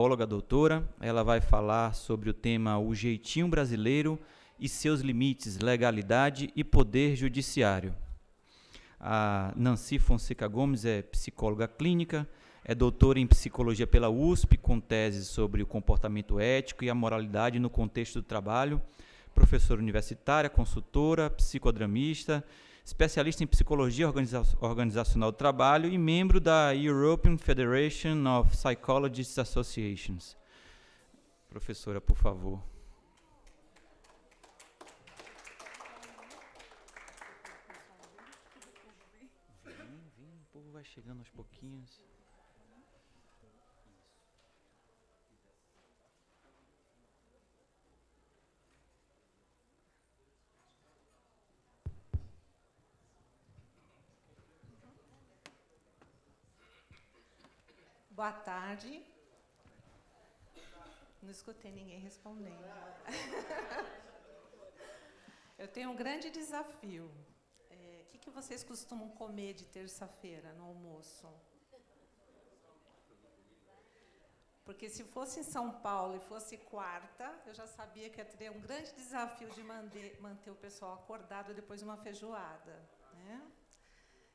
Psicóloga doutora, ela vai falar sobre o tema O Jeitinho Brasileiro e seus limites, legalidade e poder judiciário. A Nancy Fonseca Gomes é psicóloga clínica, é doutora em psicologia pela USP, com tese sobre o comportamento ético e a moralidade no contexto do trabalho, professora universitária, consultora, psicodramista, especialista em psicologia organizacional do trabalho e membro da European Federation of Psychologists Associations. Professora, por favor. Vem, o povo vai chegando aos pouquinhos. Boa tarde. Não escutei ninguém respondendo. Eu tenho um grande desafio. O que vocês costumam comer de terça-feira no almoço? Porque se fosse em São Paulo e fosse quarta, eu já sabia que ia ter um grande desafio de manter o pessoal acordado depois de uma feijoada, né?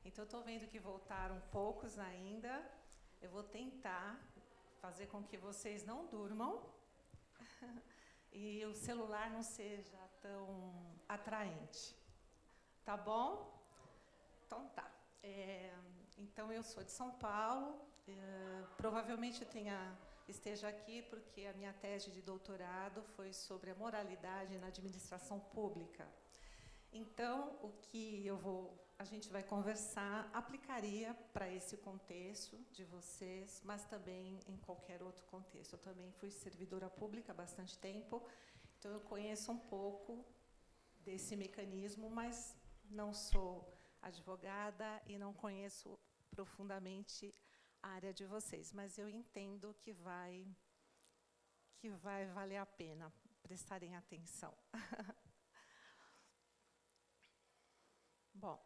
Então, estou vendo que voltaram poucos ainda. Eu vou tentar fazer com que vocês não durmam e o celular não seja tão atraente. Tá bom? Então, tá. Então, eu sou de São Paulo. Provavelmente esteja aqui porque a minha tese de doutorado foi sobre a moralidade na administração pública. Então, o que a gente vai conversar aplicaria para esse contexto de vocês, mas também em qualquer outro contexto. Eu também fui servidora pública há bastante tempo, então eu conheço um pouco desse mecanismo, mas não sou advogada e não conheço profundamente a área de vocês, mas eu entendo que vai valer a pena prestarem atenção. Bom,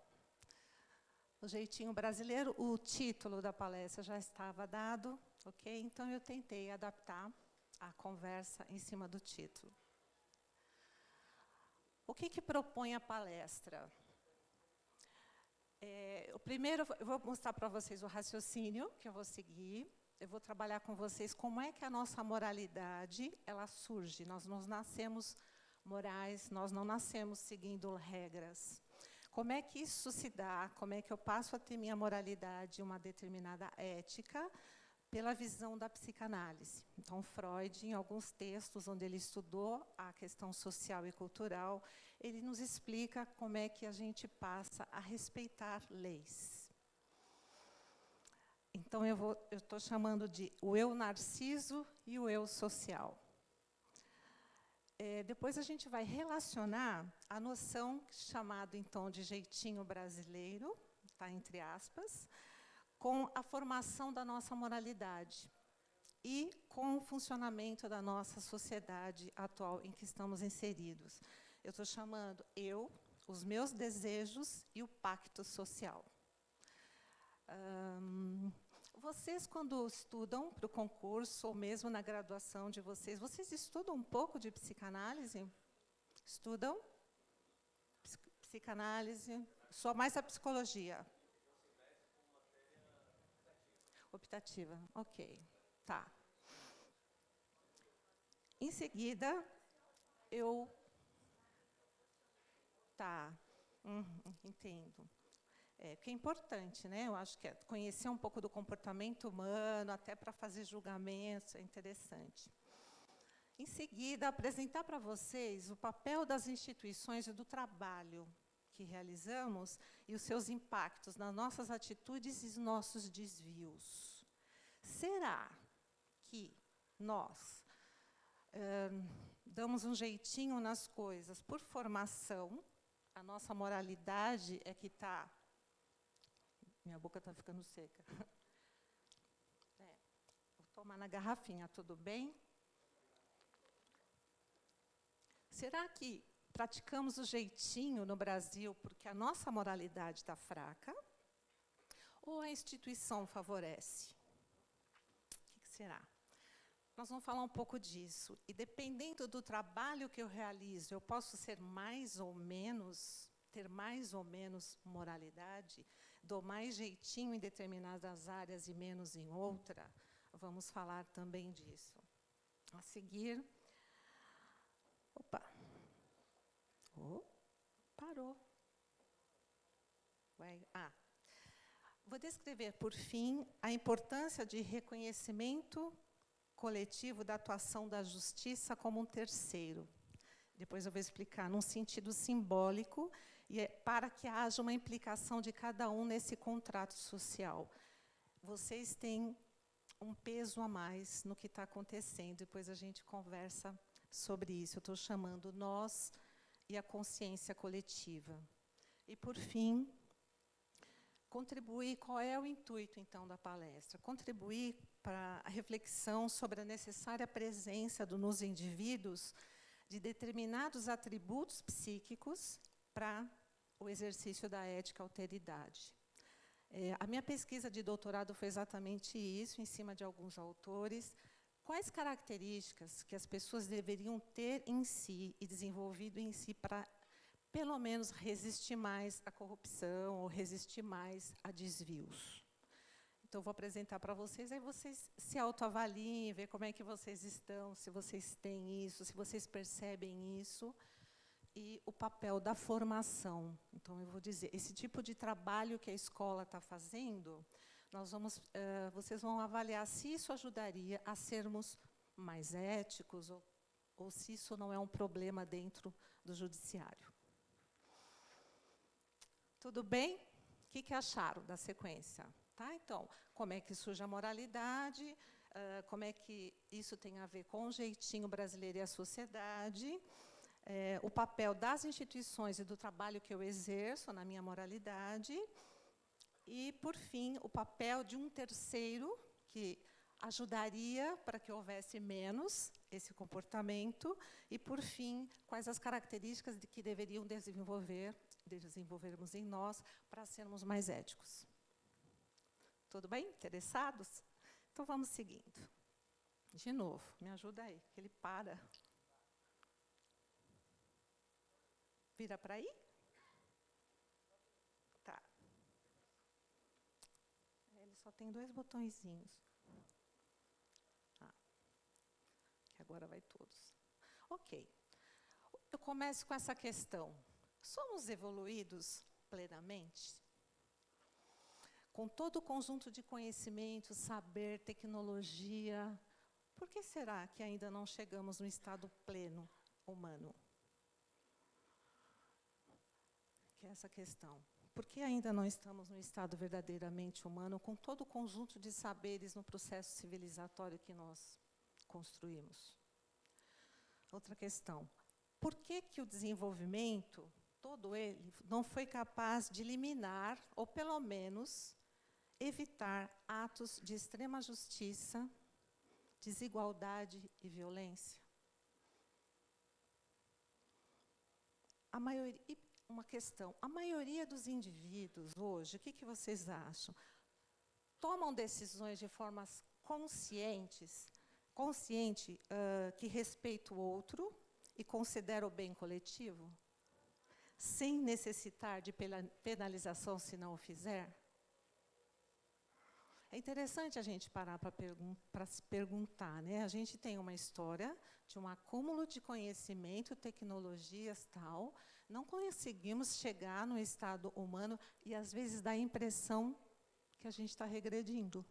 o jeitinho brasileiro, o título da palestra já estava dado, ok? Então, eu tentei adaptar a conversa em cima do título. O que propõe a palestra? Primeiro, eu vou mostrar para vocês o raciocínio que eu vou seguir. Eu vou trabalhar com vocês como é que a nossa moralidade ela surge. Nós não nascemos morais, nós não nascemos seguindo regras. Como é que isso se dá? Como é que eu passo a ter minha moralidade, uma determinada ética, pela visão da psicanálise? Então, Freud, em alguns textos onde ele estudou a questão social e cultural, ele nos explica como é que a gente passa a respeitar leis. Então, eu estou chamando de o eu narciso e o eu social. Depois a gente vai relacionar a noção chamada, então, de jeitinho brasileiro, tá, entre aspas, com a formação da nossa moralidade e com o funcionamento da nossa sociedade atual em que estamos inseridos. Eu estou chamando os meus desejos e o pacto social. Vocês, quando estudam para o concurso, ou mesmo na graduação de vocês estudam um pouco de psicanálise? Estudam? Psicanálise? Só mais a psicologia? Optativa, ok. Tá. Em seguida, Tá. Entendo. Que é importante, né? Eu acho que conhecer um pouco do comportamento humano, até para fazer julgamentos, é interessante. Em seguida, apresentar para vocês o papel das instituições e do trabalho que realizamos e os seus impactos nas nossas atitudes e nossos desvios. Será que nós damos um jeitinho nas coisas por formação? A nossa moralidade é que está... Minha boca está ficando seca. Vou tomar na garrafinha, tudo bem? Será que praticamos o jeitinho no Brasil porque a nossa moralidade está fraca? Ou a instituição favorece? O que será? nós vamos falar um pouco disso. E dependendo do trabalho que eu realizo, eu posso ser mais ou menos, ter mais ou menos moralidade, dou mais jeitinho em determinadas áreas e menos em outra. Vamos falar também disso. A seguir... Opa! Oh, parou. Vou descrever, por fim, a importância de reconhecimento coletivo da atuação da justiça como um terceiro. Depois eu vou explicar num sentido simbólico, e para que haja uma implicação de cada um nesse contrato social. Vocês têm um peso a mais no que está acontecendo, depois a gente conversa sobre isso. Eu estou chamando nós e a consciência coletiva. E, por fim, contribuir, qual é o intuito, então, da palestra? Contribuir para a reflexão sobre a necessária presença nos indivíduos de determinados atributos psíquicos para o exercício da ética alteridade. A minha pesquisa de doutorado foi exatamente isso, em cima de alguns autores. Quais características que as pessoas deveriam ter em si e desenvolvido em si para, pelo menos, resistir mais à corrupção ou resistir mais a desvios? Então, vou apresentar para vocês, aí vocês se autoavaliem, ver como é que vocês estão, se vocês têm isso, se vocês percebem isso, e o papel da formação. Então, eu vou dizer, esse tipo de trabalho que a escola está fazendo, vocês vão avaliar se isso ajudaria a sermos mais éticos ou se isso não é um problema dentro do judiciário. Tudo bem? O que acharam da sequência? Tá? Então, como é que surge a moralidade, como é que isso tem a ver com o jeitinho brasileiro e a sociedade, o papel das instituições e do trabalho que eu exerço na minha moralidade, e, por fim, o papel de um terceiro que ajudaria para que houvesse menos esse comportamento, e, por fim, quais as características que deveriam desenvolvermos em nós para sermos mais éticos. Tudo bem? Interessados? Então, vamos seguindo. De novo, me ajuda aí, que ele para. Vira para aí? Tá. Ele só tem 2 botõezinhos. Que agora vai todos. Ok. Eu começo com essa questão. Somos evoluídos plenamente? Com todo o conjunto de conhecimento, saber, tecnologia, por que será que ainda não chegamos no estado pleno humano? Que é essa questão. Por que ainda não estamos no estado verdadeiramente humano, com todo o conjunto de saberes no processo civilizatório que nós construímos? Outra questão. Por que o desenvolvimento, todo ele, não foi capaz de eliminar, ou pelo menos evitar atos de extrema justiça, desigualdade e violência? Uma questão. A maioria dos indivíduos hoje, o que vocês acham? Tomam decisões de formas consciente, que respeita o outro e considera o bem coletivo, sem necessitar de penalização se não o fizer? É interessante a gente parar para se perguntar, né? A gente tem uma história de um acúmulo de conhecimento, tecnologias, tal. Não conseguimos chegar no estado humano e, às vezes, dá a impressão que a gente está regredindo.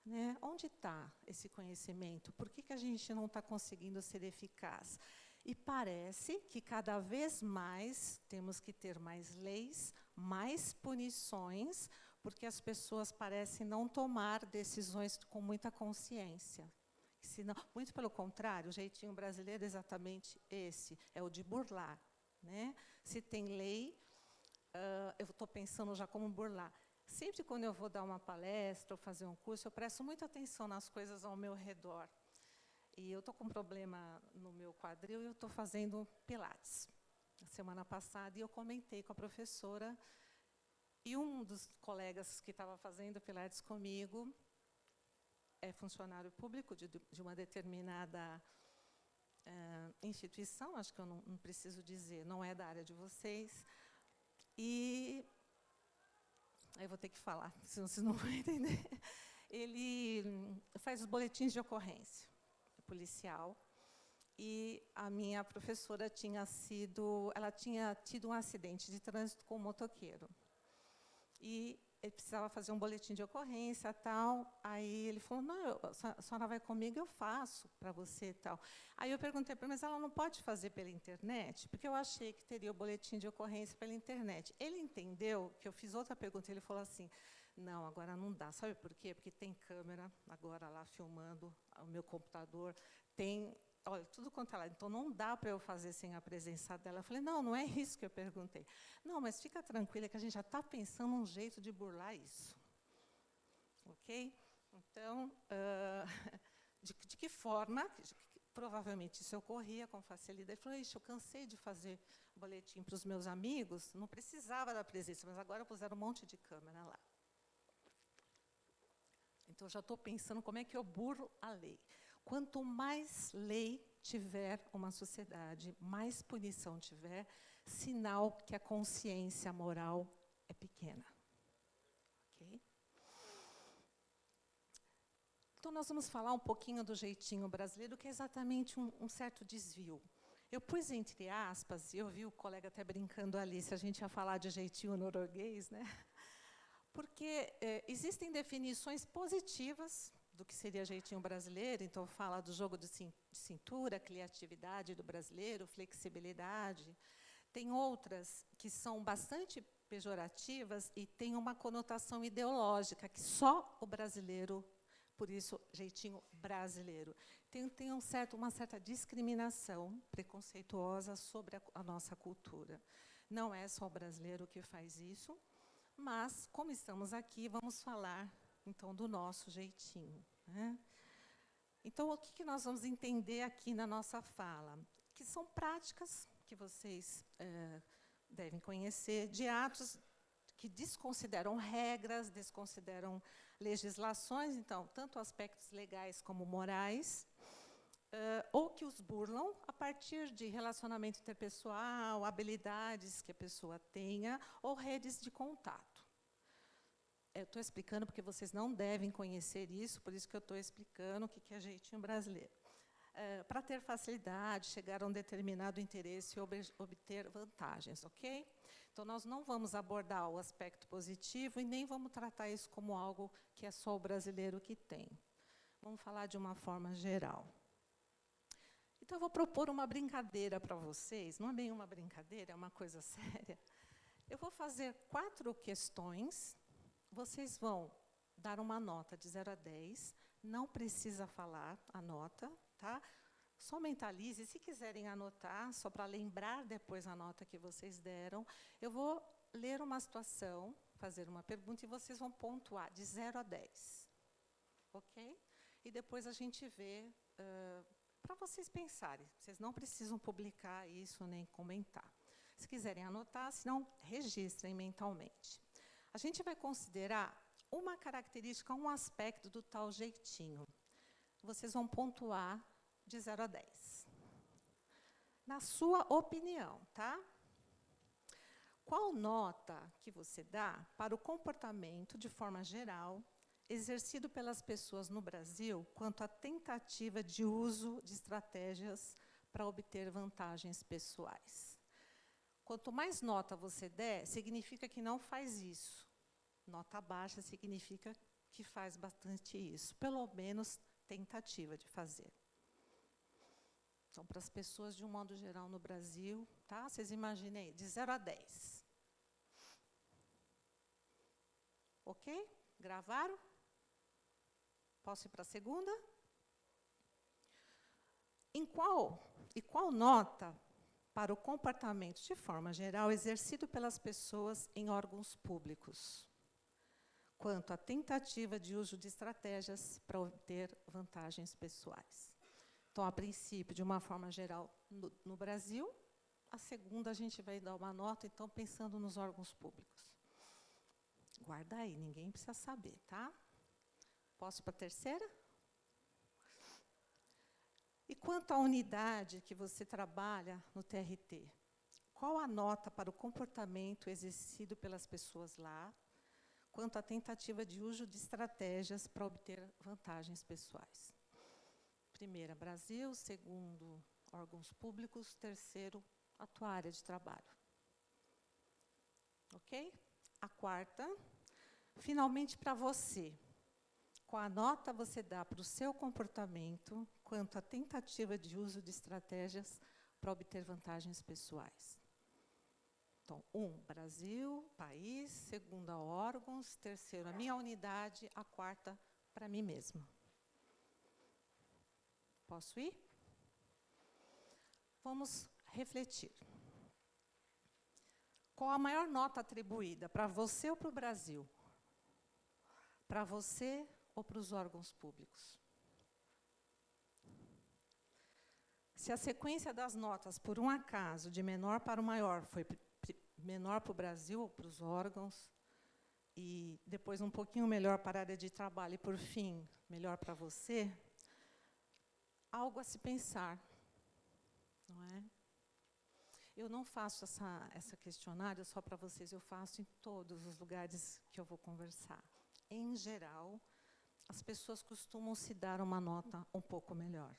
Né? Onde está esse conhecimento? Por que a gente não está conseguindo ser eficaz? E parece que, cada vez mais, temos que ter mais leis, mais punições, porque as pessoas parecem não tomar decisões com muita consciência. Senão, muito pelo contrário, o jeitinho brasileiro é exatamente esse, é o de burlar. Né? Se tem lei, eu estou pensando já como burlar. Sempre quando eu vou dar uma palestra ou fazer um curso, eu presto muita atenção nas coisas ao meu redor. E eu estou com um problema no meu quadril e eu estou fazendo pilates. Na semana passada, e eu comentei com a professora, e um dos colegas que estava fazendo pilates comigo é funcionário público de uma determinada instituição, acho que eu não preciso dizer, não é da área de vocês, e aí eu vou ter que falar, senão vocês não vão entender. Ele faz os boletins de ocorrência policial, e a minha professora ela tinha tido um acidente de trânsito com um motoqueiro. E ele precisava fazer um boletim de ocorrência, tal. Aí ele falou, não, a senhora vai comigo, eu faço para você, tal. Aí eu perguntei para ele, mas ela não pode fazer pela internet? Porque eu achei que teria o boletim de ocorrência pela internet. Ele entendeu que eu fiz outra pergunta, ele falou assim, não, agora não dá. Sabe por quê? Porque tem câmera agora lá filmando, o meu computador tem... Olha, tudo quanto é lá. Então, não dá para eu fazer sem a presença dela. Eu falei, não é isso que eu perguntei. Não, mas fica tranquila que a gente já está pensando um jeito de burlar isso. Ok? Então, de que forma? Provavelmente isso ocorria com facilidade. Ele falou, eu cansei de fazer boletim para os meus amigos, não precisava da presença, mas agora puseram um monte de câmera lá. Então, já estou pensando como é que eu burlo a lei. Quanto mais lei tiver uma sociedade, mais punição tiver, sinal que a consciência moral é pequena. Okay? Então, nós vamos falar um pouquinho do jeitinho brasileiro, que é exatamente um certo desvio. Eu pus entre aspas, e eu vi o colega até brincando ali, se a gente ia falar de jeitinho norueguês, né? Porque existem definições positivas do que seria jeitinho brasileiro, então fala do jogo de cintura, criatividade do brasileiro, flexibilidade. Tem outras que são bastante pejorativas e têm uma conotação ideológica, que só o brasileiro, por isso, jeitinho brasileiro. Tem uma certa discriminação preconceituosa sobre a nossa cultura. Não é só o brasileiro que faz isso, mas, como estamos aqui, vamos falar, então, do nosso jeitinho. Né? Então, o que nós vamos entender aqui na nossa fala? Que são práticas que vocês devem conhecer, de atos que desconsideram regras, desconsideram legislações, então, tanto aspectos legais como morais, ou que os burlam a partir de relacionamento interpessoal, habilidades que a pessoa tenha, ou redes de contato. Eu estou explicando porque vocês não devem conhecer isso, por isso que eu estou explicando o que é jeitinho brasileiro. Para ter facilidade, chegar a um determinado interesse e obter vantagens, ok? Então, nós não vamos abordar o aspecto positivo e nem vamos tratar isso como algo que é só o brasileiro que tem. Vamos falar de uma forma geral. Então, eu vou propor uma brincadeira para vocês, não é bem uma brincadeira, é uma coisa séria. Eu vou fazer 4 questões, vocês vão dar uma nota de 0 a 10, não precisa falar a nota, tá? Só mentalize, se quiserem anotar, só para lembrar depois a nota que vocês deram, eu vou ler uma situação, fazer uma pergunta, e vocês vão pontuar de 0 a 10. Ok? E depois a gente vê... para vocês pensarem, vocês não precisam publicar isso nem comentar. Se quiserem anotar, senão registrem mentalmente. A gente vai considerar uma característica, um aspecto do tal jeitinho. Vocês vão pontuar de 0 a 10. Na sua opinião, tá? Qual nota que você dá para o comportamento, de forma geral, exercido pelas pessoas no Brasil quanto à tentativa de uso de estratégias para obter vantagens pessoais? Quanto mais nota você der, significa que não faz isso. Nota baixa significa que faz bastante isso, pelo menos tentativa de fazer. Então, para as pessoas, de um modo geral, no Brasil, tá? Vocês imaginem aí, de 0 a 10. Ok? Gravaram? Posso ir para a segunda? Qual nota para o comportamento, de forma geral, exercido pelas pessoas em órgãos públicos, quanto à tentativa de uso de estratégias para obter vantagens pessoais? Então, a princípio, de uma forma geral, no Brasil, a segunda a gente vai dar uma nota, então, pensando nos órgãos públicos. Guarda aí, ninguém precisa saber, tá? Posso ir para a terceira? quanto à unidade que você trabalha no TRT, qual a nota para o comportamento exercido pelas pessoas lá, quanto à tentativa de uso de estratégias para obter vantagens pessoais? Primeira, Brasil. Segundo, órgãos públicos. Terceiro, a tua área de trabalho. Ok? A quarta, finalmente, para você. Qual a nota você dá para o seu comportamento quanto à tentativa de uso de estratégias para obter vantagens pessoais? Então, 1, Brasil, país. Segunda, órgãos. Terceiro, a minha unidade. A quarta, para mim mesma. Posso ir? Vamos refletir. Qual a maior nota atribuída para você ou para o Brasil? Para você ou para os órgãos públicos? Se a sequência das notas, por um acaso, de menor para o maior, foi menor para o Brasil ou para os órgãos, e depois um pouquinho melhor para a área de trabalho, e, por fim, melhor para você, algo a se pensar, não é? Eu não faço essa questionário só para vocês, eu faço em todos os lugares que eu vou conversar. Em geral, as pessoas costumam se dar uma nota um pouco melhor.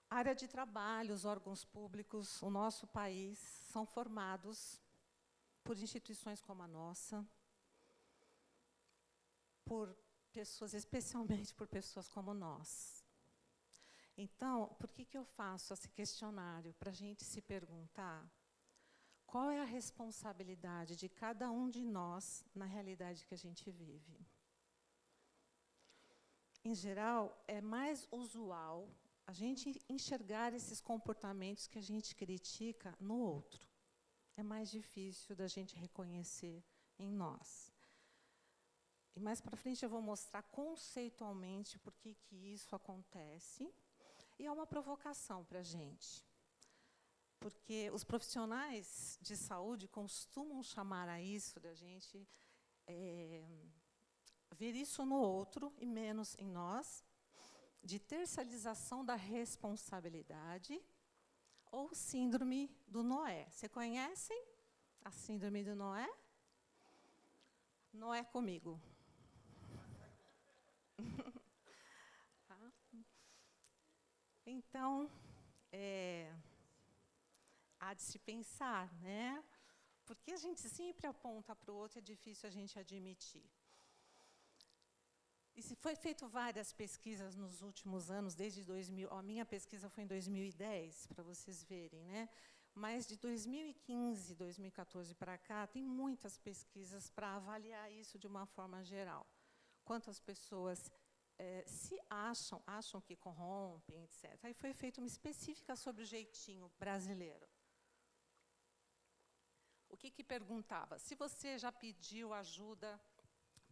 A área de trabalho, os órgãos públicos, o nosso país, são formados por instituições como a nossa, por pessoas, especialmente por pessoas como nós. Então, por que eu faço esse questionário? Para a gente se perguntar qual é a responsabilidade de cada um de nós na realidade que a gente vive. Em geral, é mais usual a gente enxergar esses comportamentos que a gente critica no outro. É mais difícil da gente reconhecer em nós. E mais para frente eu vou mostrar conceitualmente por que isso acontece. E é uma provocação para a gente. Porque os profissionais de saúde costumam chamar a isso da gente ver isso no outro e menos em nós, de terceirização da responsabilidade, ou síndrome do Noé. Você conhecem a síndrome do Noé? Noé comigo. Tá? Então, há de se pensar, né? Porque a gente sempre aponta para o outro e é difícil a gente admitir. E se foi feito várias pesquisas nos últimos anos, desde 2000, a minha pesquisa foi em 2010, para vocês verem, né? Mas de 2015, 2014 para cá, tem muitas pesquisas para avaliar isso de uma forma geral. Quantas pessoas se acham que corrompem, etc. Aí foi feita uma específica sobre o jeitinho brasileiro. O que perguntava? Se você já pediu ajuda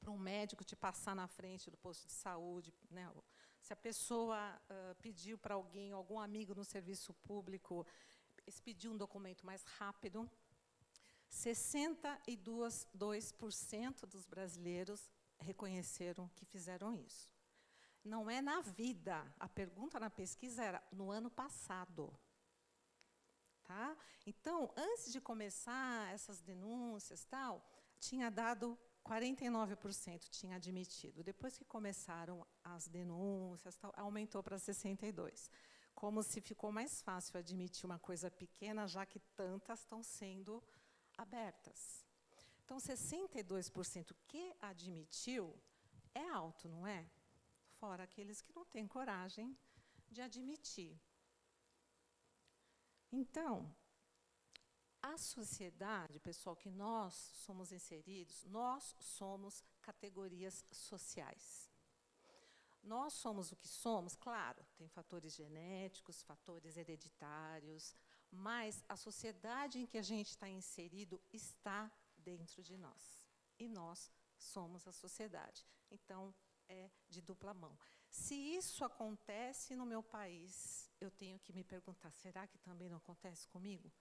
para um médico te passar na frente do posto de saúde, né? Se a pessoa pediu para alguém, algum amigo no serviço público, expediu um documento mais rápido, 62% dos brasileiros reconheceram que fizeram isso. Não é na vida. A pergunta na pesquisa era no ano passado. Tá? Então, antes de começar essas denúncias, tinha dado 49% tinha admitido. Depois que começaram as denúncias, aumentou para 62%. Como se ficou mais fácil admitir uma coisa pequena, já que tantas estão sendo abertas. Então, 62% que admitiu é alto, não é? Fora aqueles que não têm coragem de admitir. Então, a sociedade, pessoal, que nós somos inseridos, nós somos categorias sociais. Nós somos o que somos, claro, tem fatores genéticos, fatores hereditários, mas a sociedade em que a gente está inserido está dentro de nós. E nós somos a sociedade. Então, é de dupla mão. Se isso acontece no meu país, eu tenho que me perguntar, será que também não acontece comigo?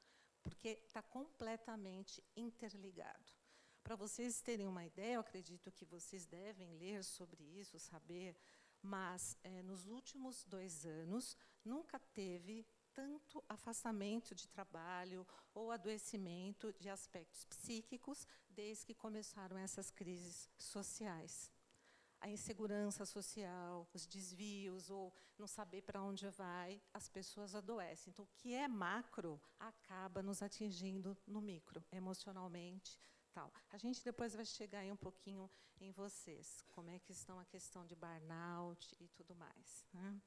Porque está completamente interligado. Para vocês terem uma ideia, eu acredito que vocês devem ler sobre isso, saber Mas, nos últimos 2 anos, nunca teve tanto afastamento de trabalho ou adoecimento de aspectos psíquicos desde que começaram essas crises sociais. A insegurança social, os desvios, ou não saber para onde vai, as pessoas adoecem. Então, o que é macro acaba nos atingindo no micro, emocionalmente. Tal. A gente depois vai chegar aí um pouquinho em vocês, como é que estão a questão de burnout e tudo mais, né?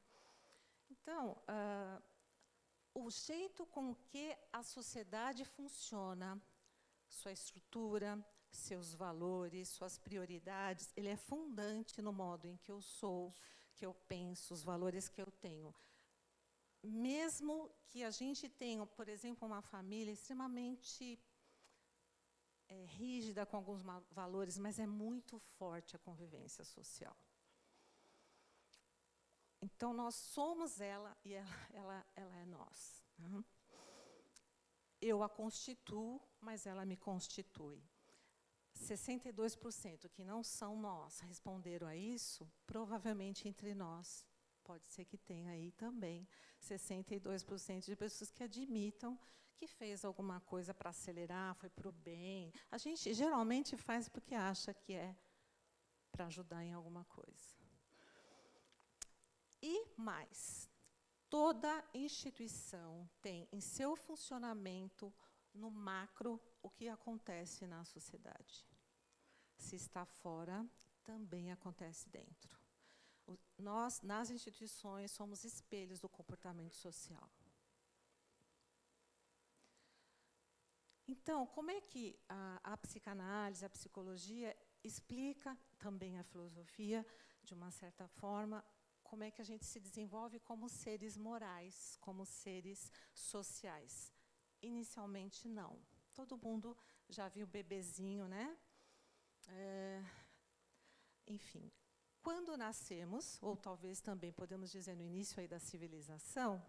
Então, o jeito com que a sociedade funciona, sua estrutura, seus valores, suas prioridades, ele é fundante no modo em que eu sou, que eu penso, os valores que eu tenho. Mesmo que a gente tenha, por exemplo, uma família extremamente rígida com alguns valores, mas é muito forte a convivência social. Então, nós somos ela e ela é nós. Né? Eu a constituo, mas ela me constitui. 62% que não são nós responderam a isso, provavelmente entre nós. Pode ser que tenha aí também 62% de pessoas que admitam que fez alguma coisa para acelerar, foi para o bem. A gente geralmente faz porque acha que é para ajudar em alguma coisa. E mais, toda instituição tem em seu funcionamento, no macro, o que acontece na sociedade. Se está fora, também acontece dentro. Nós, nas instituições, somos espelhos do comportamento social. Então, como é que a psicanálise, a psicologia, explica também a filosofia, de uma certa forma, como é que a gente se desenvolve como seres morais, como seres sociais? Inicialmente, não. Todo mundo já viu o bebezinho, né? Enfim, quando nascemos, ou talvez também podemos dizer no início aí da civilização,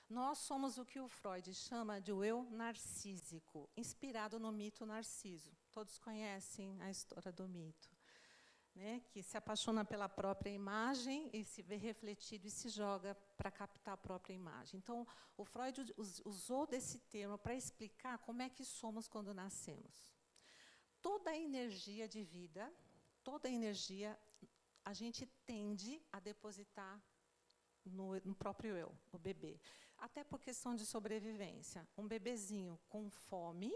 nós somos o que o Freud chama de o eu narcísico, inspirado no mito Narciso. Todos conhecem a história do mito, né? Que se apaixona pela própria imagem e se vê refletido e se joga para captar a própria imagem. Então, o Freud usou desse termo para explicar como é que somos quando nascemos. Toda a energia de vida, toda a energia, a gente tende a depositar no próprio eu, no bebê. Até por questão de sobrevivência. Um bebezinho com fome,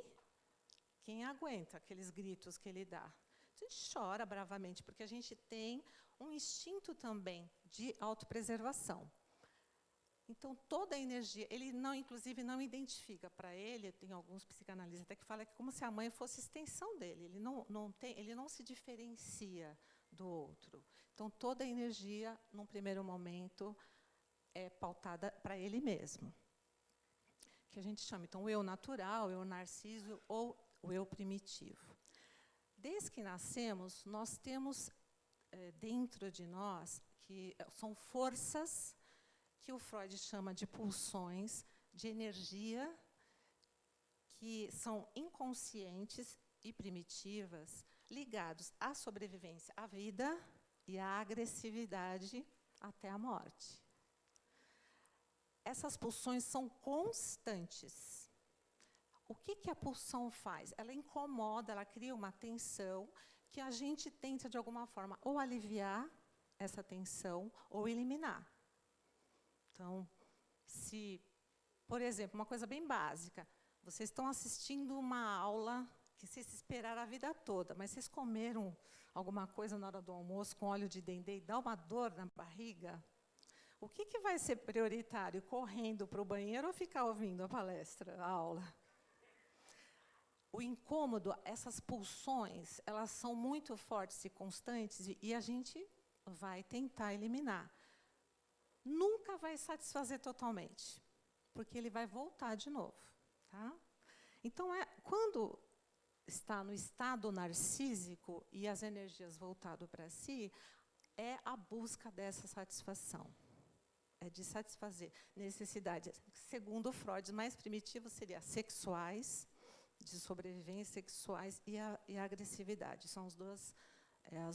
quem aguenta aqueles gritos que ele dá? A gente chora bravamente, porque a gente tem um instinto também de autopreservação. Então, toda a energia, ele não, inclusive, não identifica para ele, tem alguns psicanalistas até que falam que é como se a mãe fosse extensão dele, ele não se diferencia do outro. Então, toda a energia, num primeiro momento, é pautada para ele mesmo. Que a gente chama, então, o eu natural, o eu narciso ou o eu primitivo. Desde que nascemos, nós temos dentro de nós, que são forças que o Freud chama de pulsões de energia, que são inconscientes e primitivas, ligados à sobrevivência, à vida e à agressividade até a morte. Essas pulsões são constantes. O que a pulsão faz? Ela incomoda, ela cria uma tensão que a gente tenta, de alguma forma, ou aliviar essa tensão ou eliminar. Então, se, por exemplo, uma coisa bem básica, vocês estão assistindo uma aula que vocês esperaram a vida toda, mas vocês comeram alguma coisa na hora do almoço com óleo de dendê e dá uma dor na barriga, o que vai ser prioritário? Correndo para o banheiro ou ficar ouvindo a palestra, a aula? O incômodo, essas pulsões, elas são muito fortes e constantes e a gente vai tentar eliminar. Nunca vai satisfazer totalmente, porque ele vai voltar de novo. Tá? Então, quando está no estado narcísico e as energias voltadas para si, é a busca dessa satisfação. É de satisfazer necessidades. Segundo Freud, mais primitivos seriam sexuais, de sobrevivência, sexuais e a agressividade. São os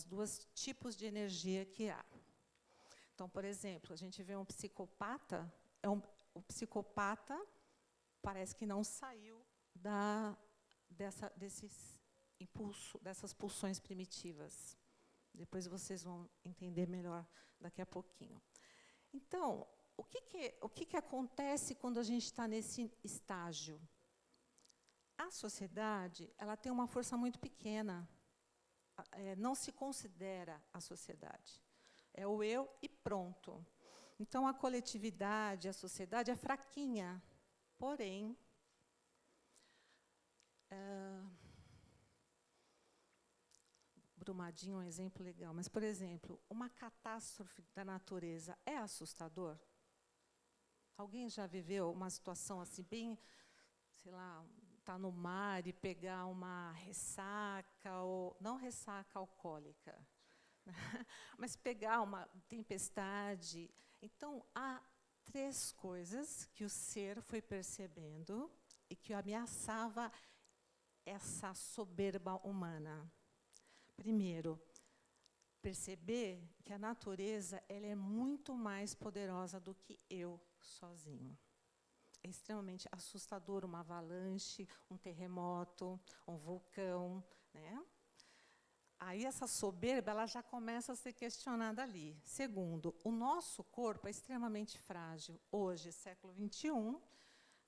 dois tipos de energia que há. Então, por exemplo, a gente vê um psicopata, o psicopata parece que não saiu dessas pulsões primitivas. Depois vocês vão entender melhor daqui a pouquinho. Então, o que acontece quando a gente está nesse estágio? A sociedade, ela tem uma força muito pequena. Não se considera a sociedade. É o eu e pronto. Então, a coletividade, a sociedade é fraquinha. Porém, Brumadinho é um exemplo legal, mas, por exemplo, uma catástrofe da natureza é assustador? Alguém já viveu uma situação assim, bem, sei lá, estar no mar e pegar uma ressaca, ou não ressaca alcoólica, mas pegar uma tempestade? Então, há 3 coisas que o ser foi percebendo e que ameaçava essa soberba humana. Primeiro, perceber que a natureza ela é muito mais poderosa do que eu sozinho. É extremamente assustador uma avalanche, um terremoto, um vulcão, né? Aí essa soberba ela já começa a ser questionada ali. Segundo, o nosso corpo é extremamente frágil. Hoje, século XXI,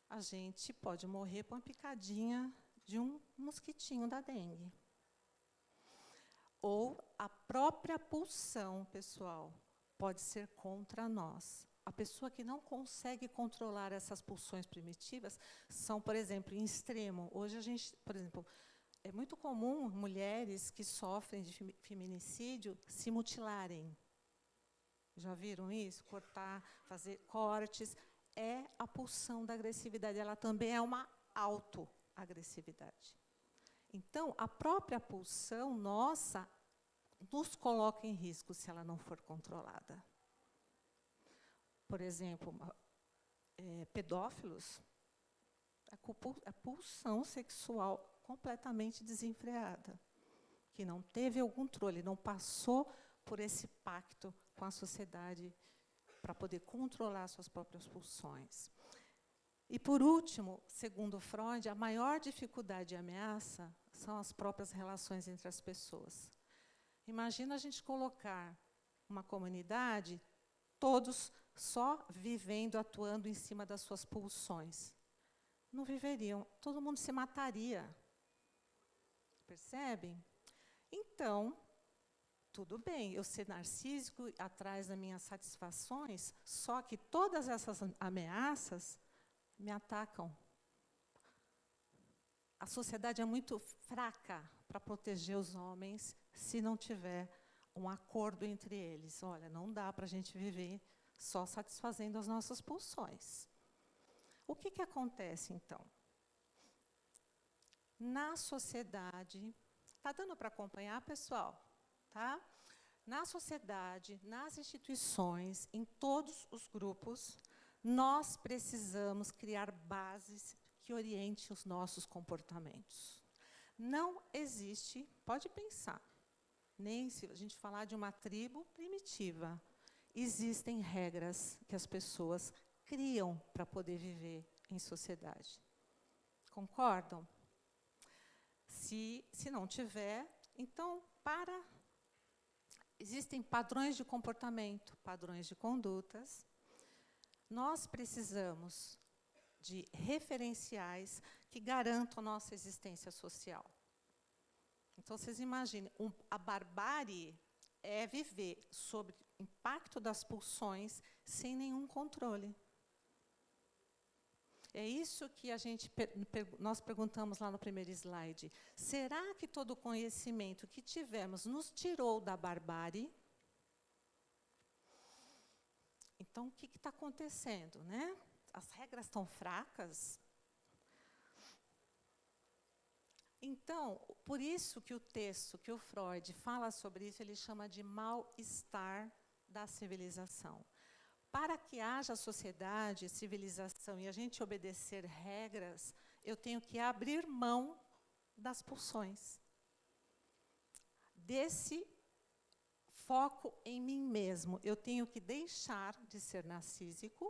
a gente pode morrer por uma picadinha de um mosquitinho da dengue. Ou a própria pulsão, pessoal, pode ser contra nós. A pessoa que não consegue controlar essas pulsões primitivas são, por exemplo, em extremo. Hoje a gente, por exemplo, é muito comum mulheres que sofrem de feminicídio se mutilarem. Já viram isso? Cortar, fazer cortes. É a pulsão da agressividade. Ela também é uma autoagressividade. Então, a própria pulsão nossa nos coloca em risco se ela não for controlada. Por exemplo, pedófilos, a pulsão sexual completamente desenfreada, que não teve o controle, não passou por esse pacto com a sociedade para poder controlar suas próprias pulsões. E, por último, segundo Freud, a maior dificuldade e ameaça são as próprias relações entre as pessoas. Imagina a gente colocar uma comunidade, todos só vivendo, atuando em cima das suas pulsões. Não viveriam, todo mundo se mataria. Percebem? Então, tudo bem, eu ser narcísico atrás das minhas satisfações, só que todas essas ameaças me atacam. A sociedade é muito fraca para proteger os homens se não tiver um acordo entre eles. Olha, não dá para a gente viver só satisfazendo as nossas pulsões. O que acontece, então? Na sociedade, está dando para acompanhar, pessoal? Tá? Na sociedade, nas instituições, em todos os grupos, nós precisamos criar bases que orientem os nossos comportamentos. Não existe, pode pensar, nem se a gente falar de uma tribo primitiva, existem regras que as pessoas criam para poder viver em sociedade. Concordam? Se não tiver, então, existem padrões de comportamento, padrões de condutas. Nós precisamos de referenciais que garantam a nossa existência social. Então, vocês imaginem, a barbárie é viver sob o impacto das pulsões sem nenhum controle. É isso que nós perguntamos lá no primeiro slide. Será que todo o conhecimento que tivemos nos tirou da barbárie? Então, o que está acontecendo, né? As regras estão fracas? Então, por isso que o texto que o Freud fala sobre isso, ele chama de mal-estar da civilização. Para que haja sociedade, civilização e a gente obedecer regras, eu tenho que abrir mão das pulsões. Desse foco em mim mesmo. Eu tenho que deixar de ser narcísico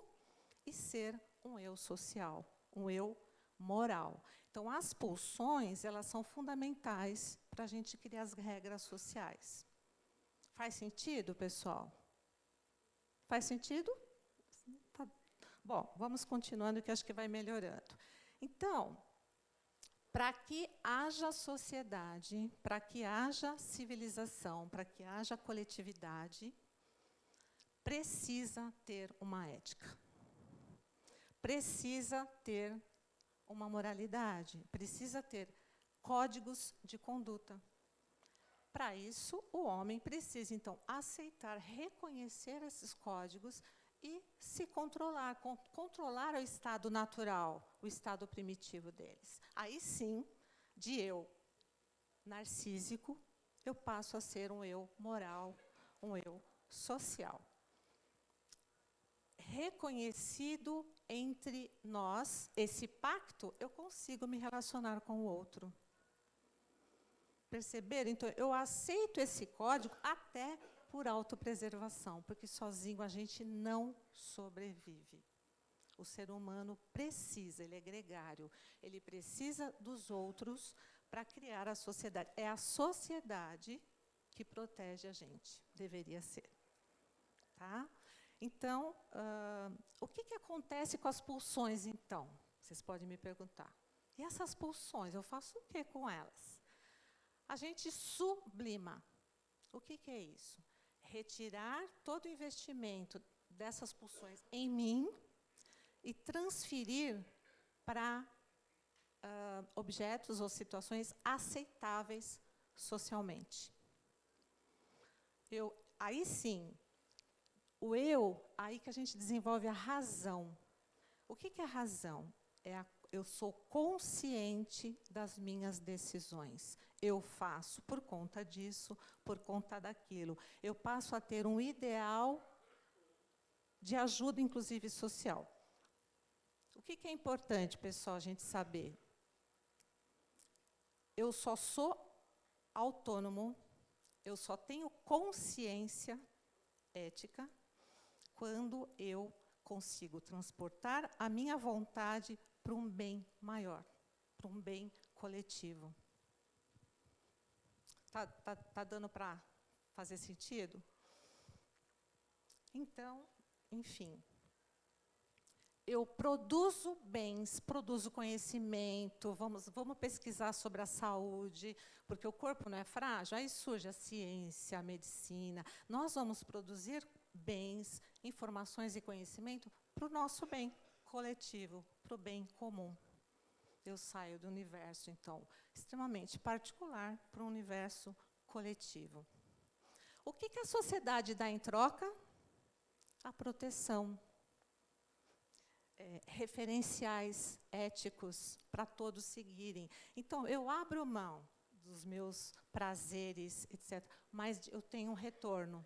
e ser um eu social, um eu moral. Então, as pulsões, elas são fundamentais para a gente criar as regras sociais. Faz sentido, pessoal? Faz sentido? Tá. Bom, vamos continuando, que acho que vai melhorando. Então, para que haja sociedade, para que haja civilização, para que haja coletividade, precisa ter uma ética. Precisa ter uma moralidade, precisa ter códigos de conduta. Para isso, o homem precisa, então, aceitar, reconhecer esses códigos e se controlar, controlar o estado natural, o estado primitivo deles. Aí sim, de eu narcísico, eu passo a ser um eu moral, um eu social. Reconhecido entre nós, esse pacto, eu consigo me relacionar com o outro. Perceberam? Então, eu aceito esse código até por autopreservação, porque sozinho a gente não sobrevive. O ser humano precisa, ele é gregário, ele precisa dos outros para criar a sociedade. É a sociedade que protege a gente, deveria ser. Tá? Então, o que acontece com as pulsões, então? Vocês podem me perguntar. E essas pulsões, eu faço o que com elas? A gente sublima. O que é isso? Retirar todo o investimento dessas pulsões em mim e transferir para objetos ou situações aceitáveis socialmente. Aí sim, o eu, aí que a gente desenvolve a razão. O que é a razão? Eu sou consciente das minhas decisões. Eu faço por conta disso, por conta daquilo. Eu passo a ter um ideal de ajuda, inclusive social. O que é importante, pessoal, a gente saber? Eu só sou autônomo, eu só tenho consciência ética quando eu consigo transportar a minha vontade para um bem maior, para um bem coletivo. Tá dando para fazer sentido? Então, enfim, eu produzo bens, produzo conhecimento, vamos pesquisar sobre a saúde, porque o corpo não é frágil, aí surge a ciência, a medicina. Nós vamos produzir bens, informações e conhecimento para o nosso bem coletivo, para o bem comum. Eu saio do universo, então, extremamente particular para um universo coletivo. O que a sociedade dá em troca? A proteção. Referenciais éticos para todos seguirem. Então, eu abro mão dos meus prazeres, etc., mas eu tenho um retorno.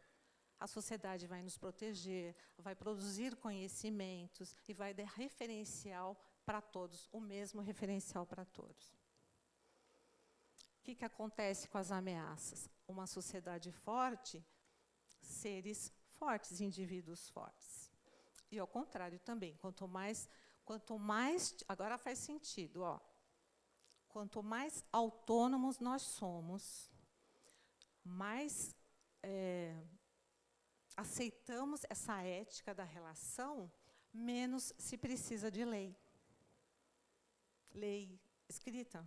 A sociedade vai nos proteger, vai produzir conhecimentos e vai dar referencial para todos, o mesmo referencial para todos. O que acontece com as ameaças? Uma sociedade forte, seres fortes, indivíduos fortes. E ao contrário também, quanto mais, agora faz sentido, ó. Quanto mais autônomos nós somos, mais aceitamos essa ética da relação, menos se precisa de lei. Lei escrita.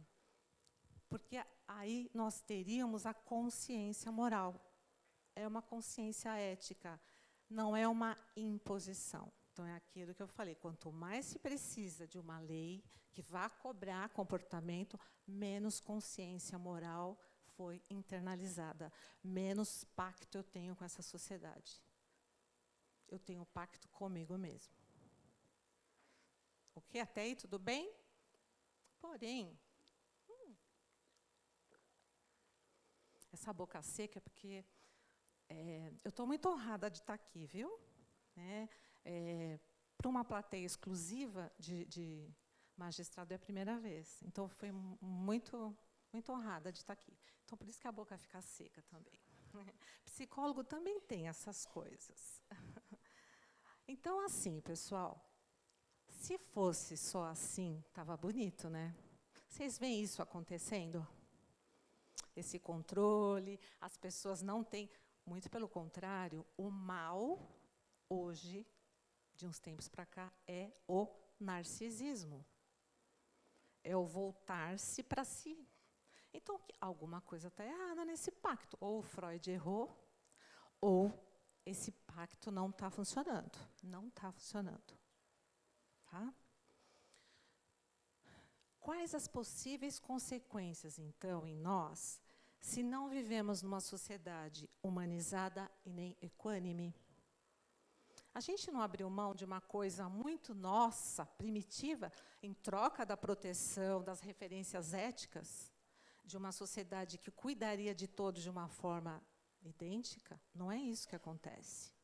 Porque aí nós teríamos a consciência moral. É uma consciência ética, não é uma imposição. Então, é aquilo que eu falei, quanto mais se precisa de uma lei que vá cobrar comportamento, menos consciência moral foi internalizada, menos pacto eu tenho com essa sociedade. Eu tenho pacto comigo mesmo. Ok? Até aí tudo bem? Porém, essa boca seca é porque eu estou muito honrada de estar aqui, viu? Para uma plateia exclusiva de magistrado é a primeira vez. Então, foi muito honrada de estar aqui. Então, por isso que a boca fica seca também. Psicólogo também tem essas coisas. Então, assim, pessoal, se fosse só assim, estava bonito, né? Vocês veem isso acontecendo? Esse controle, as pessoas não têm... Muito pelo contrário, o mal, hoje, de uns tempos para cá, é o narcisismo. É o voltar-se para si. Então, alguma coisa está errada nesse pacto. Ou o Freud errou, ou esse pacto não está funcionando. Não está funcionando. Tá? Quais as possíveis consequências, então, em nós, se não vivemos numa sociedade humanizada e nem equânime? A gente não abriu mão de uma coisa muito nossa, primitiva, em troca da proteção, das referências éticas, de uma sociedade que cuidaria de todos de uma forma idêntica? Não é isso que acontece.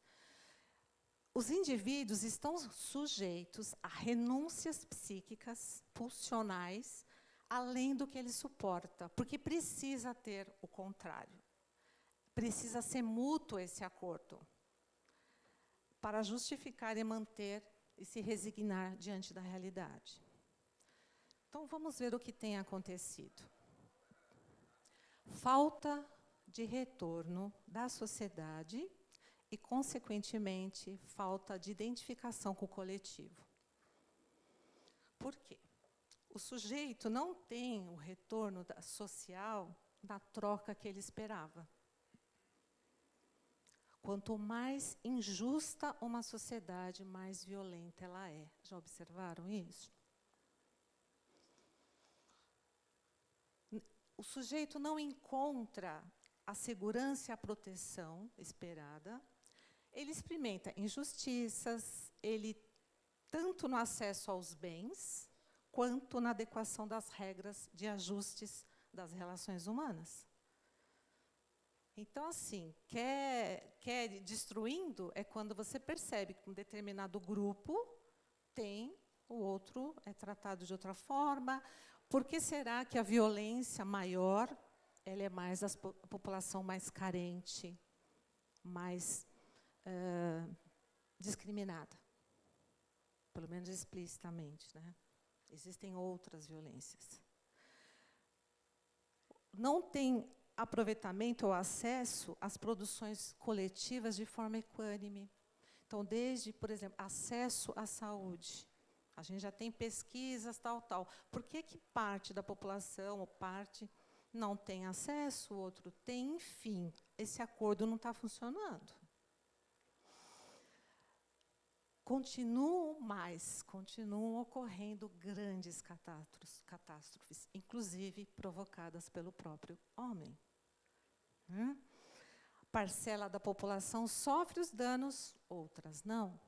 Os indivíduos estão sujeitos a renúncias psíquicas, pulsionais, além do que ele suporta, porque precisa ter o contrário. Precisa ser mútuo esse acordo, para justificar e manter e se resignar diante da realidade. Então, vamos ver o que tem acontecido. Falta de retorno da sociedade e, consequentemente, falta de identificação com o coletivo. Por quê? O sujeito não tem o retorno social da troca que ele esperava. Quanto mais injusta uma sociedade, mais violenta ela é. Já observaram isso? O sujeito não encontra a segurança e a proteção esperada. Ele experimenta injustiças, ele tanto no acesso aos bens, quanto na adequação das regras de ajustes das relações humanas. Então, assim, quer destruindo é quando você percebe que um determinado grupo tem, o outro é tratado de outra forma. Por que será que a violência maior ela é mais a população mais carente, mais discriminada? Pelo menos explicitamente, né? Existem outras violências. Não tem aproveitamento ou acesso às produções coletivas de forma equânime. Então, desde, por exemplo, acesso à saúde. A gente já tem pesquisas, tal. Por que parte da população, ou parte, não tem acesso, o outro tem? Enfim, esse acordo não está funcionando. Continuam ocorrendo grandes catástrofes, inclusive provocadas pelo próprio homem. Parcela da população sofre os danos, outras não.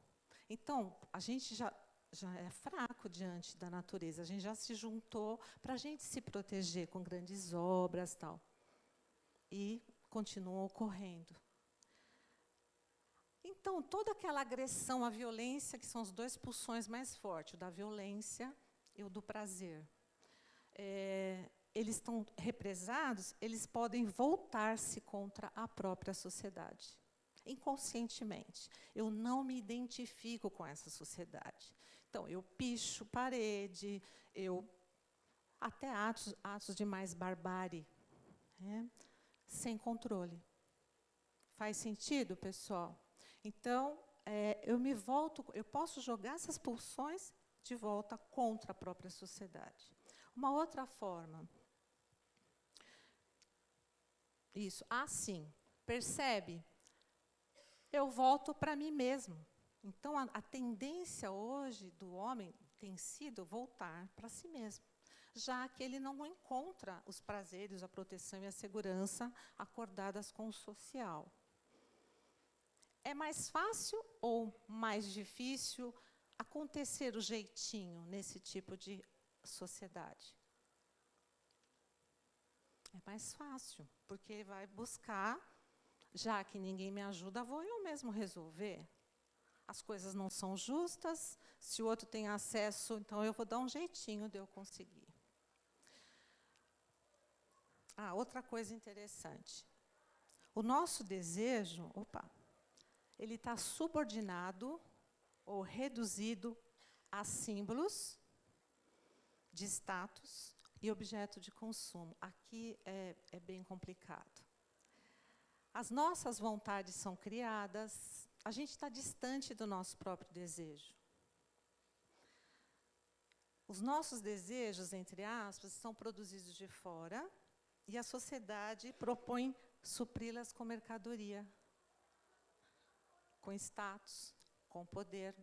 Então, a gente já é fraco diante da natureza, a gente já se juntou para a gente se proteger com grandes obras, tal. E continuam ocorrendo. Então, toda aquela agressão à violência, que são os dois pulsões mais fortes, o da violência e o do prazer, eles estão represados, eles podem voltar-se contra a própria sociedade, inconscientemente. Eu não me identifico com essa sociedade. Então, eu picho parede, até atos de mais barbárie, sem controle. Faz sentido, pessoal? Então, eu posso jogar essas pulsões de volta contra a própria sociedade. Uma outra forma. Isso. Sim. Percebe? Eu volto para mim mesmo. Então, a tendência hoje do homem tem sido voltar para si mesmo, já que ele não encontra os prazeres, a proteção e a segurança acordadas com o social. É mais fácil ou mais difícil acontecer o jeitinho nesse tipo de sociedade? É mais fácil, porque vai buscar, já que ninguém me ajuda, vou eu mesmo resolver. As coisas não são justas, se o outro tem acesso, então eu vou dar um jeitinho de eu conseguir. Outra coisa interessante. O nosso desejo, ele está subordinado ou reduzido a símbolos de status e objeto de consumo. Aqui é bem complicado. As nossas vontades são criadas, a gente está distante do nosso próprio desejo. Os nossos desejos, entre aspas, são produzidos de fora e a sociedade propõe supri-las com mercadoria, com status, com poder.